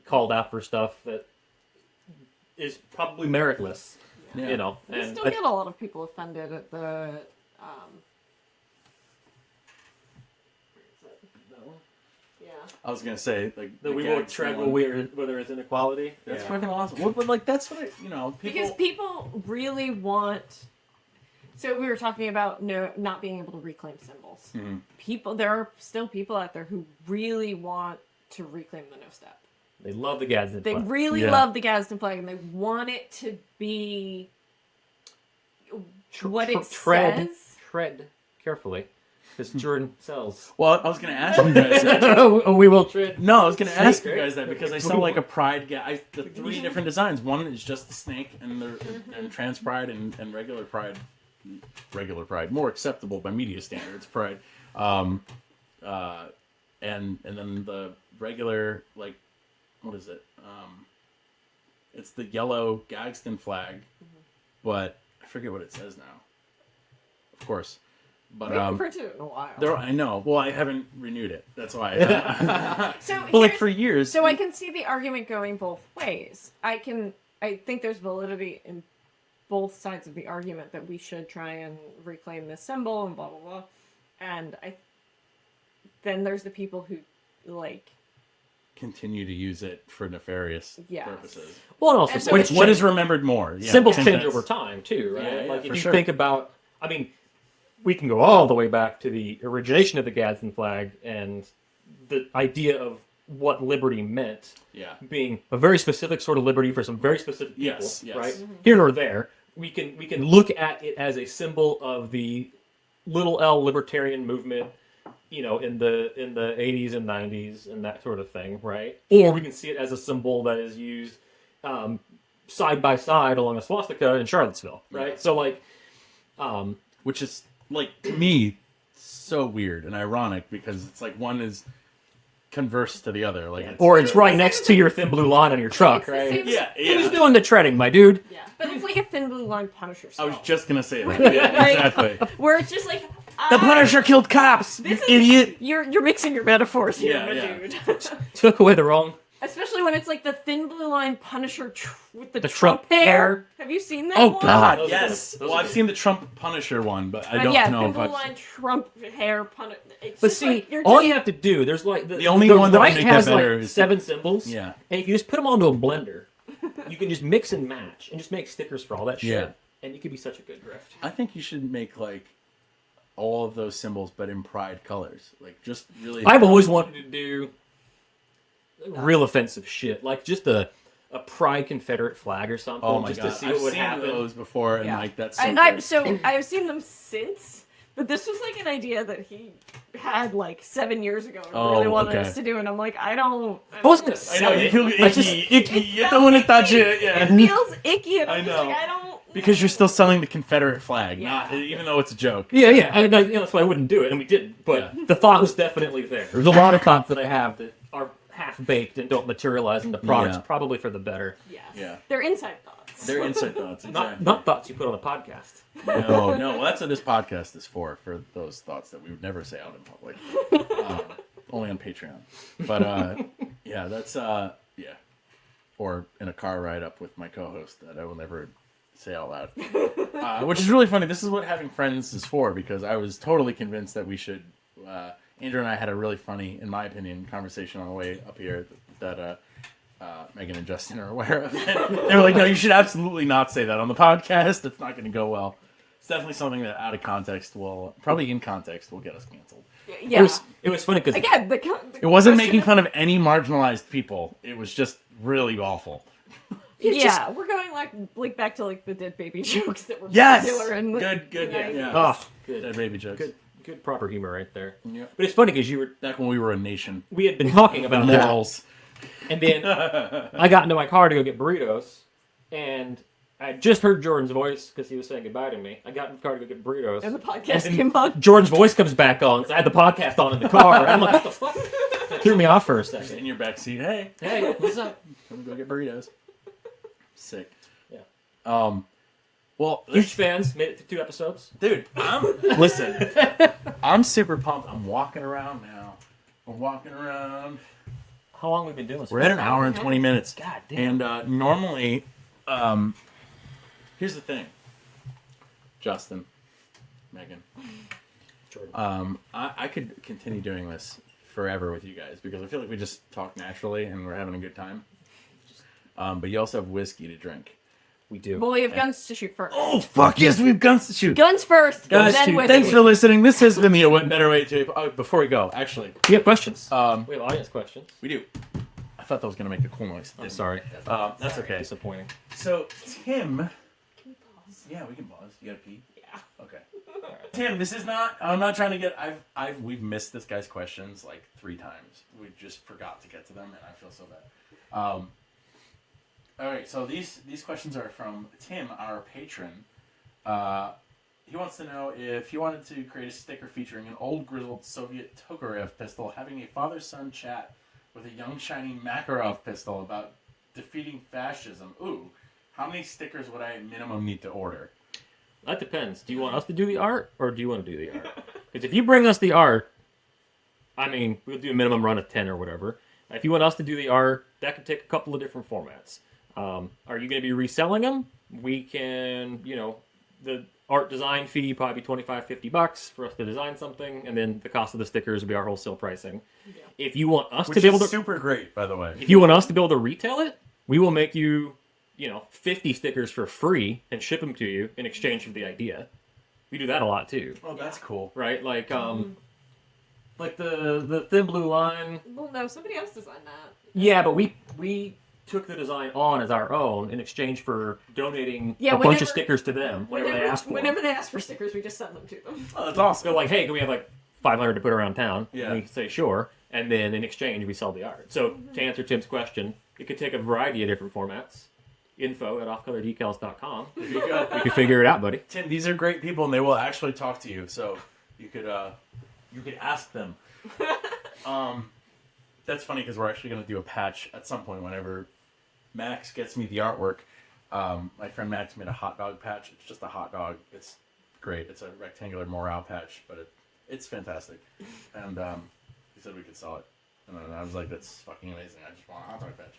called out for stuff that is probably meritless. Yeah. You know, we and still get a lot of people offended at the. Yeah. I was gonna say like that we won't tread where there is inequality. That's fucking awesome. Well, but like that's what people. Because people really want. So we were talking about not being able to reclaim symbols. Mm-hmm. There are still people out there who really want to reclaim the no step. They love the Gadsden They flag. really love the Gadsden flag, and they want it to be what it says. Tread carefully, because Jordan sells. Well, I was gonna ask you guys. We will tread. No, I was gonna ask you guys that because I saw like a pride. The 3 different designs. One is just the snake, and trans pride and regular pride. Regular pride, more acceptable by media standards. Pride, and then the regular like, what is it? It's the yellow Gadsden flag, but I forget what it says now. Of course, but We haven't printed it in a while. I know. Well, I haven't renewed it. That's why. So But like here's- for years. So I can see the argument going both ways. I think there's validity in both sides of the argument that we should try and reclaim this symbol and blah blah blah. And then there's the people who like continue to use it for nefarious Yes. purposes. Well, and also And so Which it's what is remembered more? Yeah, symbols I think change that's- over time too, right? Yeah, like for if you sure. think about, I mean, we can go all the way back to the origination of the Gadsden flag and the idea of what liberty meant. Yeah. Being a very specific sort of liberty for some very specific people, Yes, yes. right? Here nor there, we can look at it as a symbol of the little L libertarian movement, you know, in the 80s and 90s and that sort of thing, right? Or we can see it as a symbol that is used side by side along a swastika in Charlottesville, right? Yeah. So like, Which is like to me so weird and ironic because it's like one is converse to the other. Like or it's right next to your thin blue line on your truck, It's the right? same- Yeah, Who's yeah. doing the treading, my dude? Yeah, but it's like a thin blue line Punisher I style. was just gonna say that. Yeah, exactly. Where it's just like The Punisher killed cops. You idiot. You're mixing your metaphors here, Yeah, my yeah. dude. Took away the wrong. Especially when it's like the thin blue line Punisher with the, The Trump Trump hair. Have you seen that Oh one? God, Those are yes. good. Those Well, are I've good. seen the Trump Punisher one, but I don't yeah, know thin if blue I've. line Trump hair Punisher. But see, you're all just, you have to do, there's like The only one that would right make that has better like is- 7 symbols. Yeah. And if you just put them onto a blender, you can just mix and match and just make stickers for all that shit. Yeah. And you could be such a good grift. I think you should make like all of those symbols, but in pride colors. Like just really. I've always wanted to do real offensive shit, like just a pride Confederate flag or something. Oh my just god, to see I've what would seen happen. those before, and yeah. like that's. and I've seen them since, but this was like an idea that he had like 7 years ago and Oh, really wanted okay. us to do, and I'm like, I don't. I wasn't gonna I sell know you it. feel I just- icky. You don't want to touch it. Yeah. It feels icky, and I I'm just like, know. I don't. Because you're still selling the Confederate flag, Yeah. not even though it's a joke. Yeah, yeah. That's why I wouldn't do it, and we didn't. But Yeah. the thought was definitely there. There's a lot of thoughts that I have that are half baked and don't materialize into products, Yeah. probably for the better. Yes. Yeah. They're inside thoughts. They're inside thoughts. Exactly. Not thoughts you put on a podcast. No. Well, that's what this podcast is for those thoughts that we would never say out in public. Only on Patreon. But yeah, that's yeah. Or in a car ride up with my co-host that I will never say out loud. Which is really funny. This is what having friends is for, because I was totally convinced that we should. Andrew and I had a really funny, in my opinion, conversation on the way up here that Meghan and Justin are aware of. They were like, "No, you should absolutely not say that on the podcast. It's not going to go well." It's definitely something that out of context will, probably in context, will get us canceled. Yeah. It was funny because Again, It wasn't making fun of any marginalized people. It was just really awful. Yeah, we're going like back to like the dead baby jokes that were Yes! popular in the Good, yeah. 90s. Yeah. oh, good, Dead baby jokes. good proper humor right there. Yeah. But it's funny because Back when we were a nation. we had been talking about that, Morals. and then I got into my car to go get burritos, and I had just heard Jordan's voice because he was saying goodbye to me. I got in the car to go get burritos. And the podcast then came on. Jordan's voice comes back on, so I had the podcast on in the car. And I'm like, what the fuck? It threw me off for a Just second. in your backseat. Hey, Hey, what's up? come go get burritos. Sick. Yeah. Well, Huge fans. Made it to 2 episodes. dude, listen. I'm super pumped. I'm walking around now. I'm walking around. How long have we been doing this? We're at an hour and 20 minutes. God damn. And normally, here's the thing, Justin, Megan. Jordan. I could continue doing this forever with you guys because I feel like we just talk naturally and we're having a good time. But you also have whiskey to drink. We do. Well, we have guns to shoot first. Oh fuck yes, we have guns to shoot. Guns first, Guys, then whiskey. thanks for listening. This has been the Better Way to. Oh, before we go, actually, We have questions. Um, we have audience questions. we do. I thought that was gonna make a cool noise. I'm sorry. That's okay. Disappointing. So Tim, yeah, we can pause. You gotta pee. Yeah. Okay. Tim, this is not. I'm not trying to get. We've missed this guy's questions like 3 times. We just forgot to get to them, and I feel so bad. All right, so these questions are from Tim, our patron. He wants to know if you wanted to create a sticker featuring an old grizzled Soviet Tokarev pistol having a father-son chat with a young shiny Makarov pistol about defeating fascism. Ooh, how many stickers would I at minimum need to order? That depends. Do you want us to do the art, or do you want to do the art? Because if you bring us the art, I mean, we'll do a minimum run of 10 or whatever. If you want us to do the art, that could take a couple of different formats. Are you going to be reselling them? We can, the art design fee probably be $25-$50 for us to design something, and then the cost of the stickers will be our wholesale pricing. Yeah. If you want us to be able to, super great, by the way. if you want us to be able to retail it, we will make you, 50 stickers for free and ship them to you in exchange for the idea. We do that a lot too, Oh, that's cool. right? Like, like the thin blue line. Well, no, somebody else designed that. Yeah, but we took the design on as our own in exchange for donating Yeah, a bunch whenever- of stickers to them whenever they ask for Whenever them. they ask for stickers, we just send them to them. Oh, that's awesome. So like, hey, can we have like 500 to put around town? Yeah. And we say sure, and then in exchange we sell the art. So to answer Tim's question, it could take a variety of different formats. info@offcolordecals.com. There you go. You can figure it out, buddy. Tim, these are great people, and they will actually talk to you. So you could ask them. That's funny because we're actually going to do a patch at some point whenever Max gets me the artwork. My friend Max made a hot dog patch. It's just a hot dog. It's great. It's a rectangular morale patch, but it's fantastic. And he said we could sell it. And then I was like, that's fucking amazing. I just want a hot dog patch.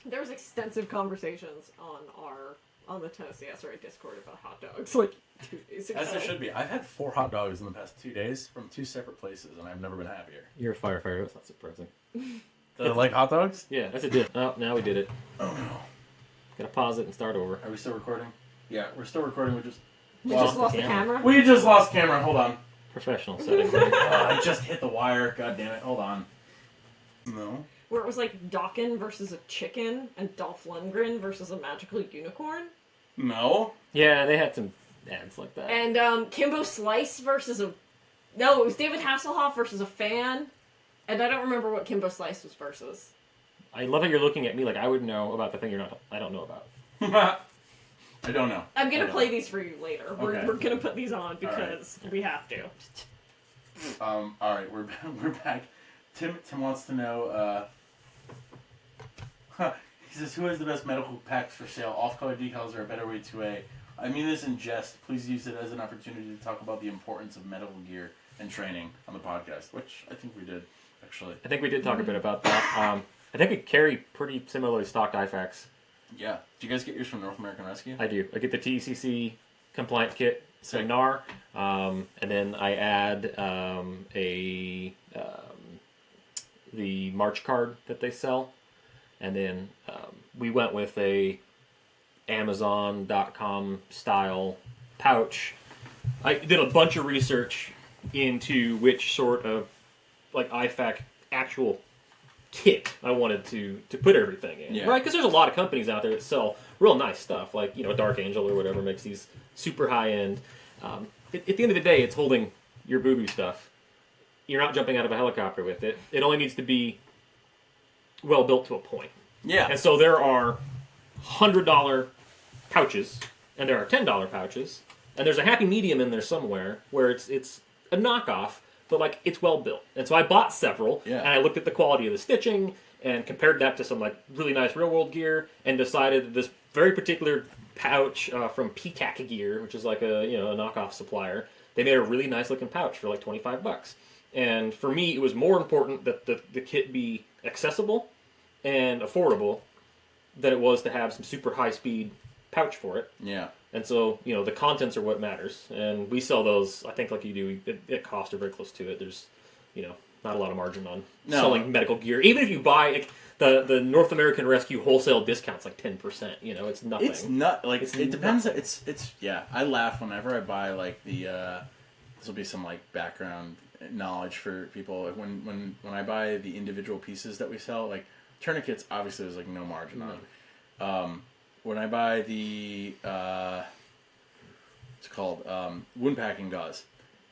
There was extensive conversations on the Tennessee SRA Discord about hot dogs like 2 days ago. As there should be. I've had 4 hot dogs in the past 2 days from 2 separate places, and I've never been happier. You're a firefighter. That's not surprising. Do they like hot dogs? Yeah, that's a dip. Oh, now we did it. Oh no. Gotta pause it and start over. Are we still recording? Yeah, we're still recording. We just lost the camera. We just lost camera. Hold on. Professional setting. I just hit the wire. God damn it. Hold on. No. Where it was like Dawkin versus a chicken and Dolph Lundgren versus a magical unicorn. No. Yeah, they had some ads like that. And Kimbo Slice versus it was David Hasselhoff versus a fan. And I don't remember what Kimbo Slice was versus. I love how you're looking at me like I would know about the thing I don't know about. I don't know. I'm gonna play these for you later. Okay. We're gonna put these on because we have to. All right, we're back. Tim wants to know. He says, "Who has the best medical packs for sale? Off Color Decals are a better way to a. I mean this in jest. Please use it as an opportunity to talk about the importance of medical gear and training on the podcast," which I think we did, actually. I think we did talk a bit about that. I think we carry pretty similarly stocked IFACs. Yeah. Do you guys get yours from North American Rescue? I do. I get the TECC compliant kit, Sick. NAR, and then I add the March card that they sell, and then we went with a Amazon.com style pouch. I did a bunch of research into which sort of like IFAC actual kit I wanted to put everything in, Yeah. right? Because there's a lot of companies out there that sell real nice stuff, like Dark Angel or whatever makes these super high end. At the end of the day, it's holding your boo-boo stuff. You're not jumping out of a helicopter with it. It only needs to be well built to a point. Yeah. And so there are $100 pouches, and there are $10 pouches, and there's a happy medium in there somewhere where it's a knockoff, but like it's well built. And so I bought several, Yeah. and I looked at the quality of the stitching and compared that to some like really nice real world gear, and decided that this very particular pouch from PCAC Gear, which is like a knockoff supplier, they made a really nice looking pouch for like $25. And for me, it was more important that the kit be accessible and affordable than it was to have some super high speed pouch for it. Yeah. And so, the contents are what matters. And we sell those, I think like you do, at cost or very close to it. There's, not a lot of margin on selling medical gear. Even if you buy the North American Rescue wholesale discounts like 10%, it's nothing. It's not like It's it depends. It's yeah. I laugh whenever I buy like the. This will be some like background knowledge for people. When I buy the individual pieces that we sell, like tourniquets, obviously there's like no margin on. When I buy the it's called wound packing gauze,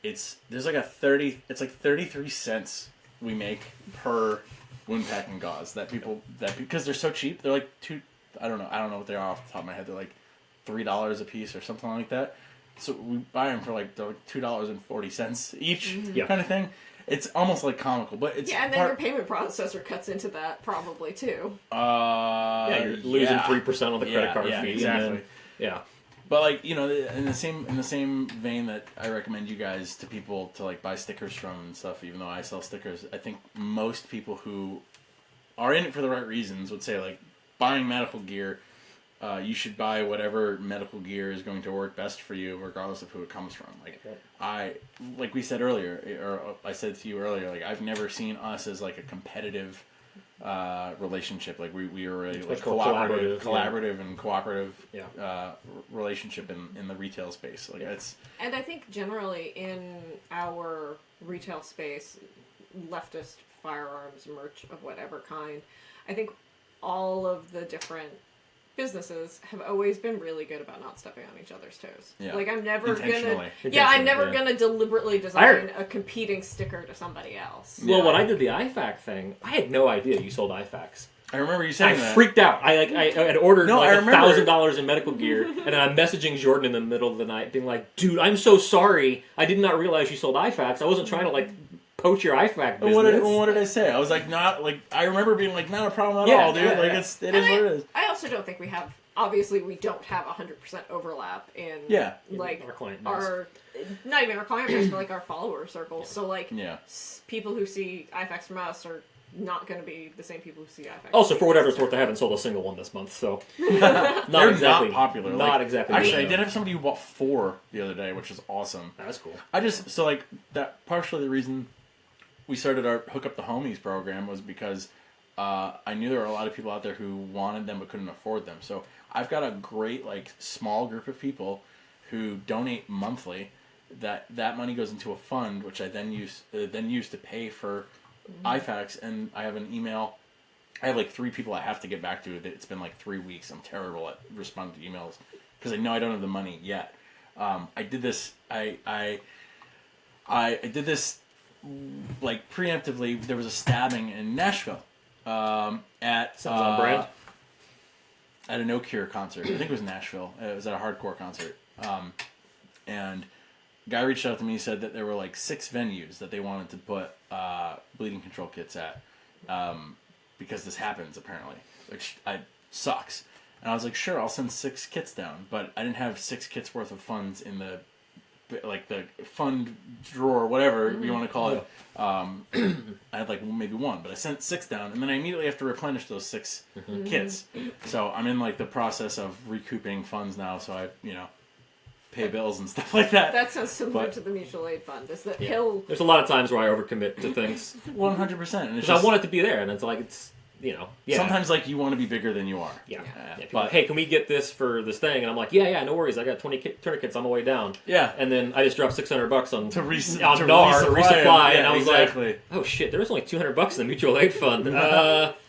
there's like it's like 33 cents we make per wound packing gauze because they're so cheap, they're like I don't know what they are off the top of my head, they're like $3 a piece or something like that. So we buy them for like $2.40 each, kind of thing. It's almost like comical, but it's and then your payment processor cuts into that probably too. You're losing 3% on the credit card fee. Exactly. And But like in the same vein that I recommend you guys to people to like buy stickers from and stuff, even though I sell stickers, I think most people who are in it for the right reasons would say like buying medical gear. You should buy whatever medical gear is going to work best for you, regardless of who it comes from. Like we said earlier, or I said to you earlier, like I've never seen us as like a competitive relationship. Like we are a like collaborative and cooperative relationship in the retail space. Like it's. And I think generally in our retail space, leftist firearms merch of whatever kind, I think all of the different businesses have always been really good about not stepping on each other's toes. Yeah. Like I'm never Intentionally. gonna deliberately design a competing sticker to somebody else. Well, when I did the IFAC thing, I had no idea you sold IFACs. I remember you saying that. I freaked out. I had ordered I like remember. $1,000 in medical gear, and then I'm messaging Jordan in the middle of the night, being like, "Dude, I'm so sorry. I did not realize you sold IFACs. I wasn't trying to like poach your IFAC business." What did I say? I was like, I remember being like, not a problem at all, dude. Yeah, like yeah. it is what it is. I also don't think we have obviously we don't have 100% overlap in like our client base. not even our client base, but like our follower circle. So like Yeah. people who see IFAX from us are not going to be the same people who see IFAX. Also, for whatever it's worth, I haven't sold a single one this month, so not They're exactly not popular. Not Like, exactly. Actually, I did have somebody who bought 4 the other day, which is awesome. That's cool. I just so like that. Partially the reason we started our Hook Up the Homies program was because I knew there were a lot of people out there who wanted them but couldn't afford them. So I've got a great like small group of people who donate monthly. That money goes into a fund, which I then use to pay for IFAX. And I have an email. I have like 3 people I have to get back to. It's been like 3 weeks. I'm terrible at responding to emails because I know I don't have the money yet. I did this. I did this like preemptively. There was a stabbing in Nashville at Sounds on brand. at a No Cure concert. I think it was Nashville. It was at a hardcore concert. And a guy reached out to me. He said that there were like 6 venues that they wanted to put bleeding control kits at because this happens apparently, which sucks. And I was like, sure, I'll send 6 kits down, but I didn't have 6 kits worth of funds in the fund drawer, whatever you want to call it. I had like maybe 1, but I sent 6 down, and then I immediately have to replenish those 6 kits. So I'm in like the process of recouping funds now, so I pay bills and stuff like that. That sounds similar to the mutual aid fund. Is that he'll There's a lot of times where I overcommit to things 100%. because I want it to be there, and it's like sometimes like you want to be bigger than you are. Yeah. But Hey, can we get this for this thing? And I'm like, yeah, no worries. I got 20 tourniquets on the way down. Yeah. And then I just dropped $600 on to NAR, resupply, resupply, and I was exactly. like, oh shit, there was only $200 in the mutual aid fund.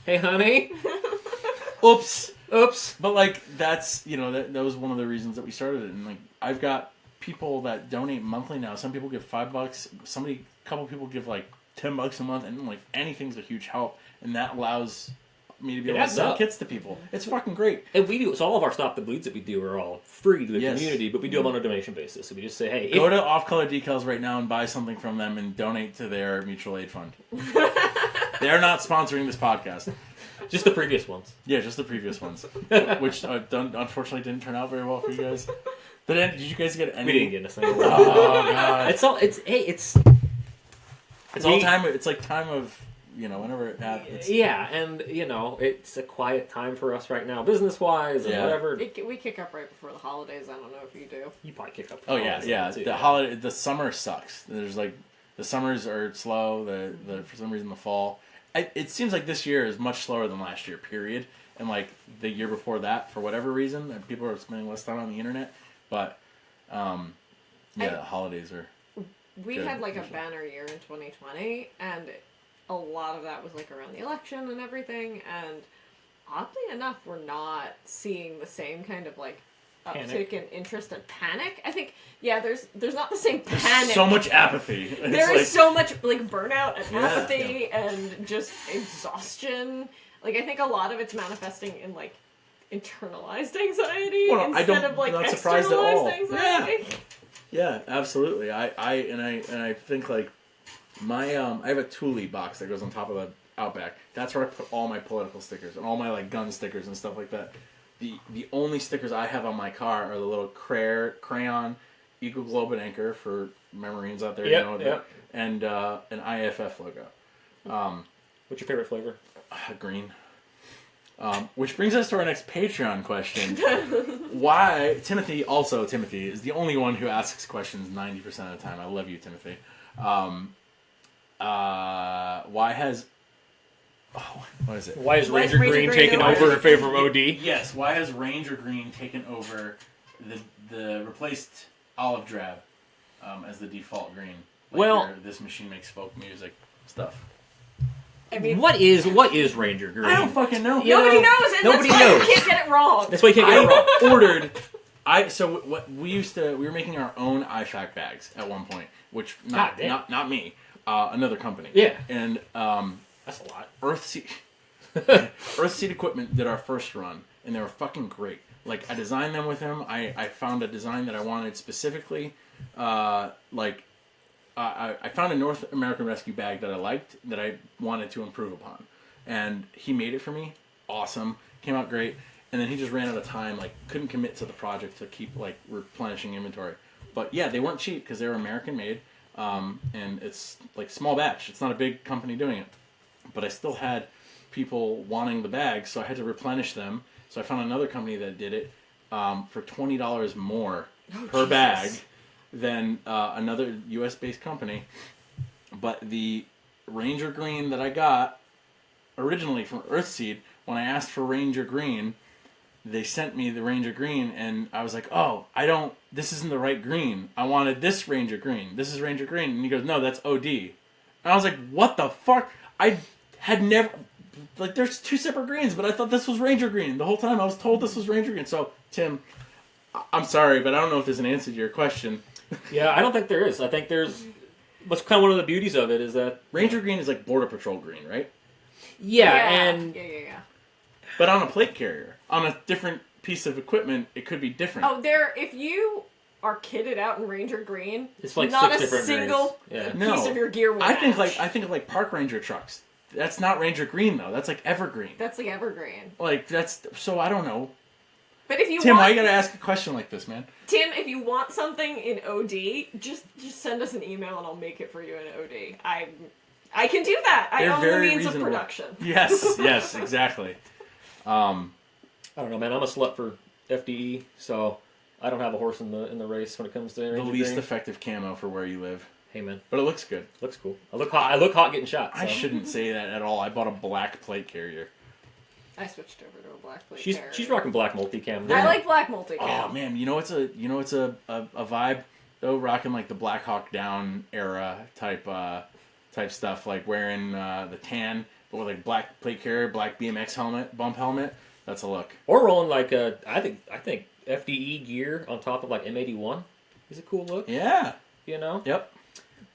Hey, honey. Oops. Oops. But like that's that was one of the reasons that we started it, and like I've got people that donate monthly now. Some people give $5. A couple people give like $10 a month, and like anything's a huge help, and that allows me to be able to sell kits to people. It's fucking great. And we do, so all of our Stop the Bleeds that we do are all free to the Yes. community, but we do them on a donation basis. So we just say, hey, Go to Off Color Decals right now and buy something from them and donate to their mutual aid fund. They're not sponsoring this podcast. just the previous ones. Yeah, just the previous ones, which unfortunately didn't turn out very well for you guys. Did you guys get any? We didn't get a single one. Oh god! It's all time. It's like time of whenever it happens. Yeah, and it's a quiet time for us right now, business wise and whatever. we kick up right before the holidays. I don't know if you do. You probably kick up. Oh yeah. Too, The summer sucks. There's like the summers are slow. The for some reason the fall. It seems like this year is much slower than last year. Period. And like the year before that, for whatever reason, people are spending less time on the internet. But the holidays are. We good, had like a usually. banner year in 2020, and a lot of that was like around the election and everything. And oddly enough, we're not seeing the same kind of like uptick in interest and panic. I think there's not the same panic. There's so much apathy. There is so much like burnout and apathy and just exhaustion. Like I think a lot of it's manifesting in like internalized anxiety instead of like I'm not surprised at all. externalized anxiety. Yeah, absolutely. I think like my I have a Thule box that goes on top of the Outback. That's where I put all my political stickers and all my like gun stickers and stuff like that. The only stickers I have on my car are the little crayon Eagle Globe and Anchor for Marines out there, and an IFF logo. What's your favorite flavor? Green. Which brings us to our next Patreon question. Why Timothy is the only one who asks questions 90% of the time. I love you, Timothy. Why has what is it? Why is Ranger Green taken over in favor of OD? Yes. Why has Ranger Green taken over the replaced olive drab as the default green? This machine makes folk music stuff. I mean, what is Ranger Green? I don't fucking know. Nobody knows, and nobody that's why knows. you can't get it wrong. That's why you can't get it wrong. Ordered. What we were making our own IFAC bags at one point, which not me, another company. Yeah. And That's a lot. Earthseed Equipment did our first run, and they were fucking great. Like I designed them with him. I found a design that I wanted specifically. I found a North American Rescue bag that I liked, that I wanted to improve upon. And he made it for me. Awesome. Came out great. and then he just ran out of time. Like, couldn't commit to the project to keep like replenishing inventory. But yeah, they weren't cheap because they were American made, and it's like small batch. It's not a big company doing it, but I still had people wanting the bags, so I had to replenish them. So I found another company that did it for $20 more per bag than another U.S. based company. But the Ranger Green that I got originally from Earthseed, when I asked for Ranger Green, they sent me the Ranger Green, and I was like, oh, this isn't the right green. I wanted this Ranger Green. This is Ranger Green. And he goes, no, that's OD. And I was like, what the fuck? I had never, like, there's two separate greens, but I thought this was Ranger Green. The whole time I was told this was Ranger Green. So, Tim, I'm sorry, but I don't know if there's an answer to your question. Yeah, I don't think there is. I think there's, what's kind of one of the beauties of it is that Ranger Green is like Border Patrol Green, right? Yeah. But on a plate carrier, on a different piece of equipment, it could be different. Oh, if you are kitted out in Ranger Green, it's like not 6 a different single grades. piece of your gear will I think match. like park ranger trucks. That's not Ranger Green though. That's like Evergreen. That's like Evergreen. Like that's so I don't know. But if you Tim, want, why you gotta ask a question like this, man? Tim, if you want something in OD, just send us an email and I'll make it for you in OD. I can do that. I They're own the very means reasonable. of production. Yes, exactly. I don't know, man. I'm a slut for FDE, so I don't have a horse in the race when it comes to The Ranger least Green. effective camo for where you live, Hey, man, but it looks good. looks cool. I look hot getting shot. So. I shouldn't say that at all. I bought a black plate carrier. I switched over to a black plate She's carrier. she's rocking black multicam. I like black multicam. Oh man, you know it's a vibe though, rocking like the Black Hawk Down era type stuff, like wearing the tan but with like black plate carrier, black BMX bump helmet. That's a look. Or rolling like I think FDE gear on top of like M81 is a cool look. Yeah. You know. Yep.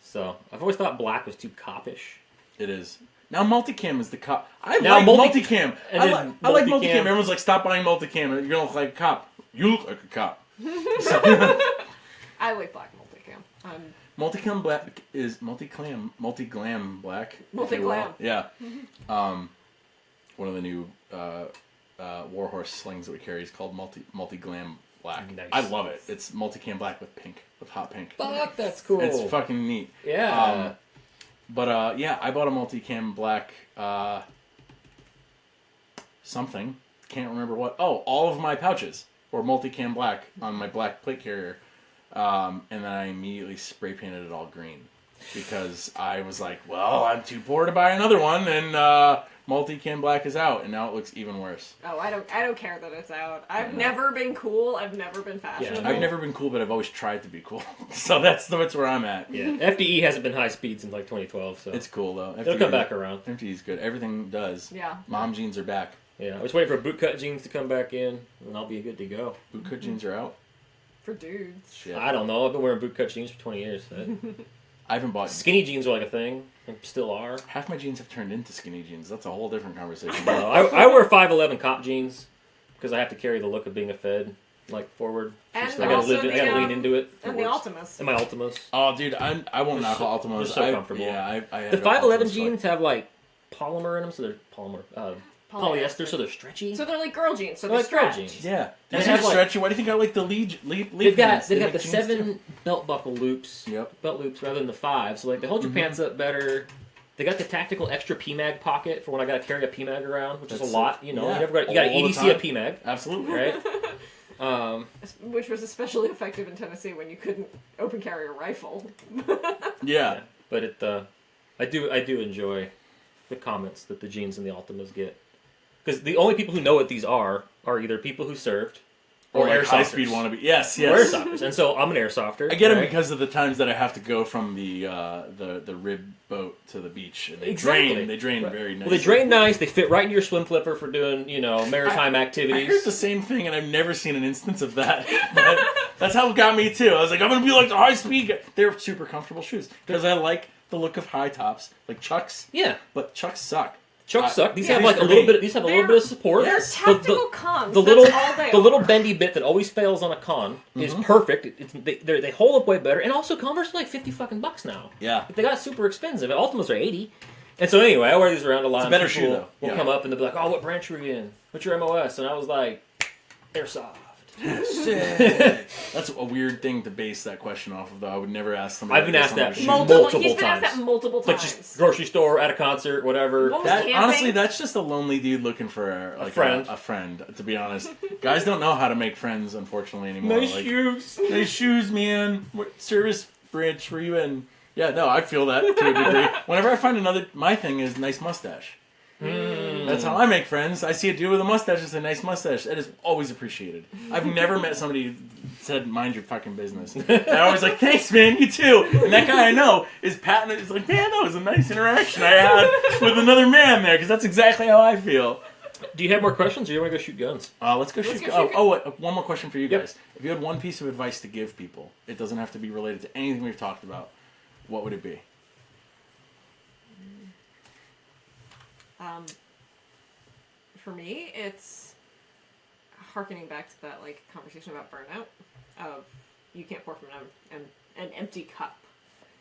So I've always thought black was too coppish. It is. Now multicam is the cop. I Now like multicam. and I then like multicam. multicam. Everyone's like, stop buying multicam. You're gonna look like a cop. You look like a cop. I like black multicam. Multicam black is multi-glam black. if you will. Multi-glam. Yeah. One of the new Warhorse slings that we carry is called multi-glam black. Nice. I love it. It's multicam black with hot pink. Fuck, that's cool. It's fucking neat. Yeah. But yeah, I bought a multicam black something. Can't remember what. Oh, all of my pouches were multicam black on my black plate carrier. And then I immediately spray painted it all green because I was like, well, I'm too poor to buy another one, and multicam black is out, and now it looks even worse. Oh, I don't care that it's out. I've never been cool. I've never been fashionable. I've never been cool, but I've always tried to be cool. So that's where I'm at. Yeah. FDE hasn't been high speed since like 2012, so It's cool though. they'll come back around. FTE's good. Everything does. Yeah. Mom jeans are back. Yeah, I was waiting for bootcut jeans to come back in, and I'll be good to go. Bootcut jeans are out. For dudes. Shit. I don't know. I've been wearing bootcut jeans for 20 years. I haven't bought. Skinny jeans are like a thing, and still are. Half my jeans have turned into skinny jeans. That's a whole different conversation. I wear 5'11" cop jeans because I have to carry the look of being a Fed, like forward. And I gotta also I gotta lean into it. And the Ultimas. And my Ultimas. Oh, dude, I won't knock Ultimos. They're so comfortable. Yeah, I The had 5'11" Ultimos jeans have like polymer in them, so they're polyester, so they're stretchy. So they're like girl jeans. So They're they're like girl stretched. jeans. Yeah, And these it are has, like- stretchy. Why do you think I like the leaf They've got pants? They the make jeans 7 too. belt buckle loops. Yep. Belt loops rather than the 5, so like they hold your pants up better. They got the tactical extra PMAG pocket for when I gotta carry a PMAG around, which is That's a lot. You know, yeah. you got to All the EDC a time. PMAG, Absolutely. right? Which was especially effective in Tennessee when you couldn't open carry a rifle. Yeah. But it, I do enjoy the comments that the jeans and the Ultimas get, because the only people who know what these are either people who served or like airsofters. high speed wannabe. Yes, Or yes. airsofters, and so I'm an airsofter. I get them right? because of the times that I have to go from the rib boat to the beach, and they Exactly. drain Right. very nice. Well, they drain nice. They fit right into your swim flipper for doing, maritime I activities. heard the same thing, and I've never seen an instance of that. But that's how it got me too. I was like, I'm gonna be like the high speed guy. They're super comfortable shoes because I like the look of high tops, like Chucks. Yeah, But Chucks suck. Chucks suck. These yeah, have like a for little me. bit. These have a little bit of support. They're Yes. tactical cons. The That's little, all they the little are. bendy bit that always fails on a con is perfect. They hold up way better, and also Converse are like $50 now. Yeah. They got super expensive. Ultimas are $80. And so anyway, I wear these around a lot. It's a better and people shoe, though. will Yeah. come up and they'll be like, "Oh, what branch are you in? What's your MOS?" And I was like, Airsoft. That's a weird thing to base that question off of, though. I would never ask somebody. I've been asked that Multiple multiple He's been asked times. that multiple Like times. just grocery store, at a concert, whatever. What was That, camping? honestly, that's just a lonely dude looking for like friend. A friend, to be honest. Guys don't know how to make friends, unfortunately, anymore. Nice like, shoes. Nice shoes, man. What service branch were you in? Yeah, no, I feel that to a degree. Whenever I find my thing is nice mustache. That's how I make friends. I see a dude with a mustache, it's a nice mustache. That is always appreciated. I've never met somebody who said, mind your fucking business. And I always like, thanks, man, you too. And that guy I know is patting it. It's like, man, that was a nice interaction I had with another man there, because that's exactly how I feel. Do you have more questions, or do you want to go shoot guns? Let's go shoot. One more question for you guys. If you had one piece of advice to give people, it doesn't have to be related to anything we've talked about, what would it be? For me, it's harkening back to that like conversation about burnout. Of you can't pour from an empty cup,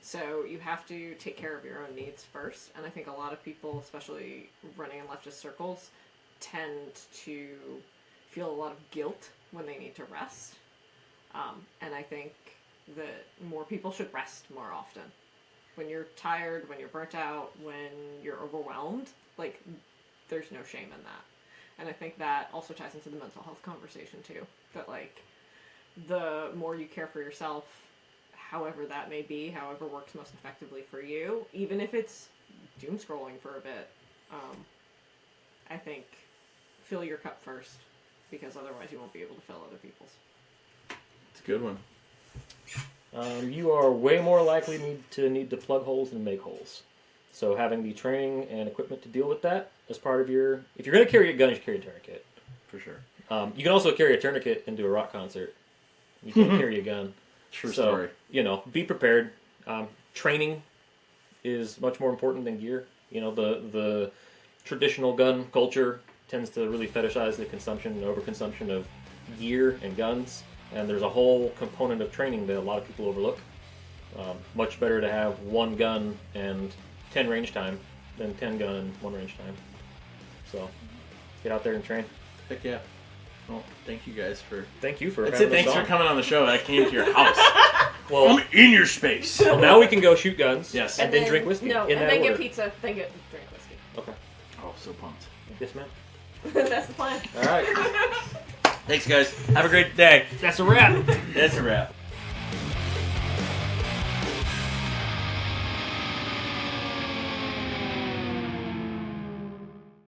so you have to take care of your own needs first. And I think a lot of people, especially running in leftist circles, tend to feel a lot of guilt when they need to rest. And I think that more people should rest more often. When you're tired, when you're burnt out, when you're overwhelmed, like, there's no shame in that. And I think that also ties into the mental health conversation, too. That, like, the more you care for yourself, however that may be, however works most effectively for you, even if it's doom scrolling for a bit, I think fill your cup first, because otherwise you won't be able to fill other people's. It's a good one. You are way more likely to need to plug holes than make holes. So having the training and equipment to deal with that as part of your... If you're going to carry a gun, you should carry a tourniquet. For sure. You can also carry a tourniquet into a rock concert. You can't carry a gun. True story. Be prepared. Training is much more important than gear. The traditional gun culture tends to really fetishize the consumption and overconsumption of gear and guns. And there's a whole component of training that a lot of people overlook. Much better to have one gun and 10 range time than 10 gun and 1 range time. So, get out there and train. Heck yeah. Well, thank you guys for... Thank you for That's having it. Thanks us for on. coming on the show. I came to your house. Well, I'm in your space. well, now we can go shoot guns. Yes. And then drink whiskey. No, in and that then order. get pizza, then drink whiskey. Okay. Oh, so pumped. Yes, ma'am. That's the plan. All right. Thanks, guys. Have a great day. That's a wrap. That's a wrap.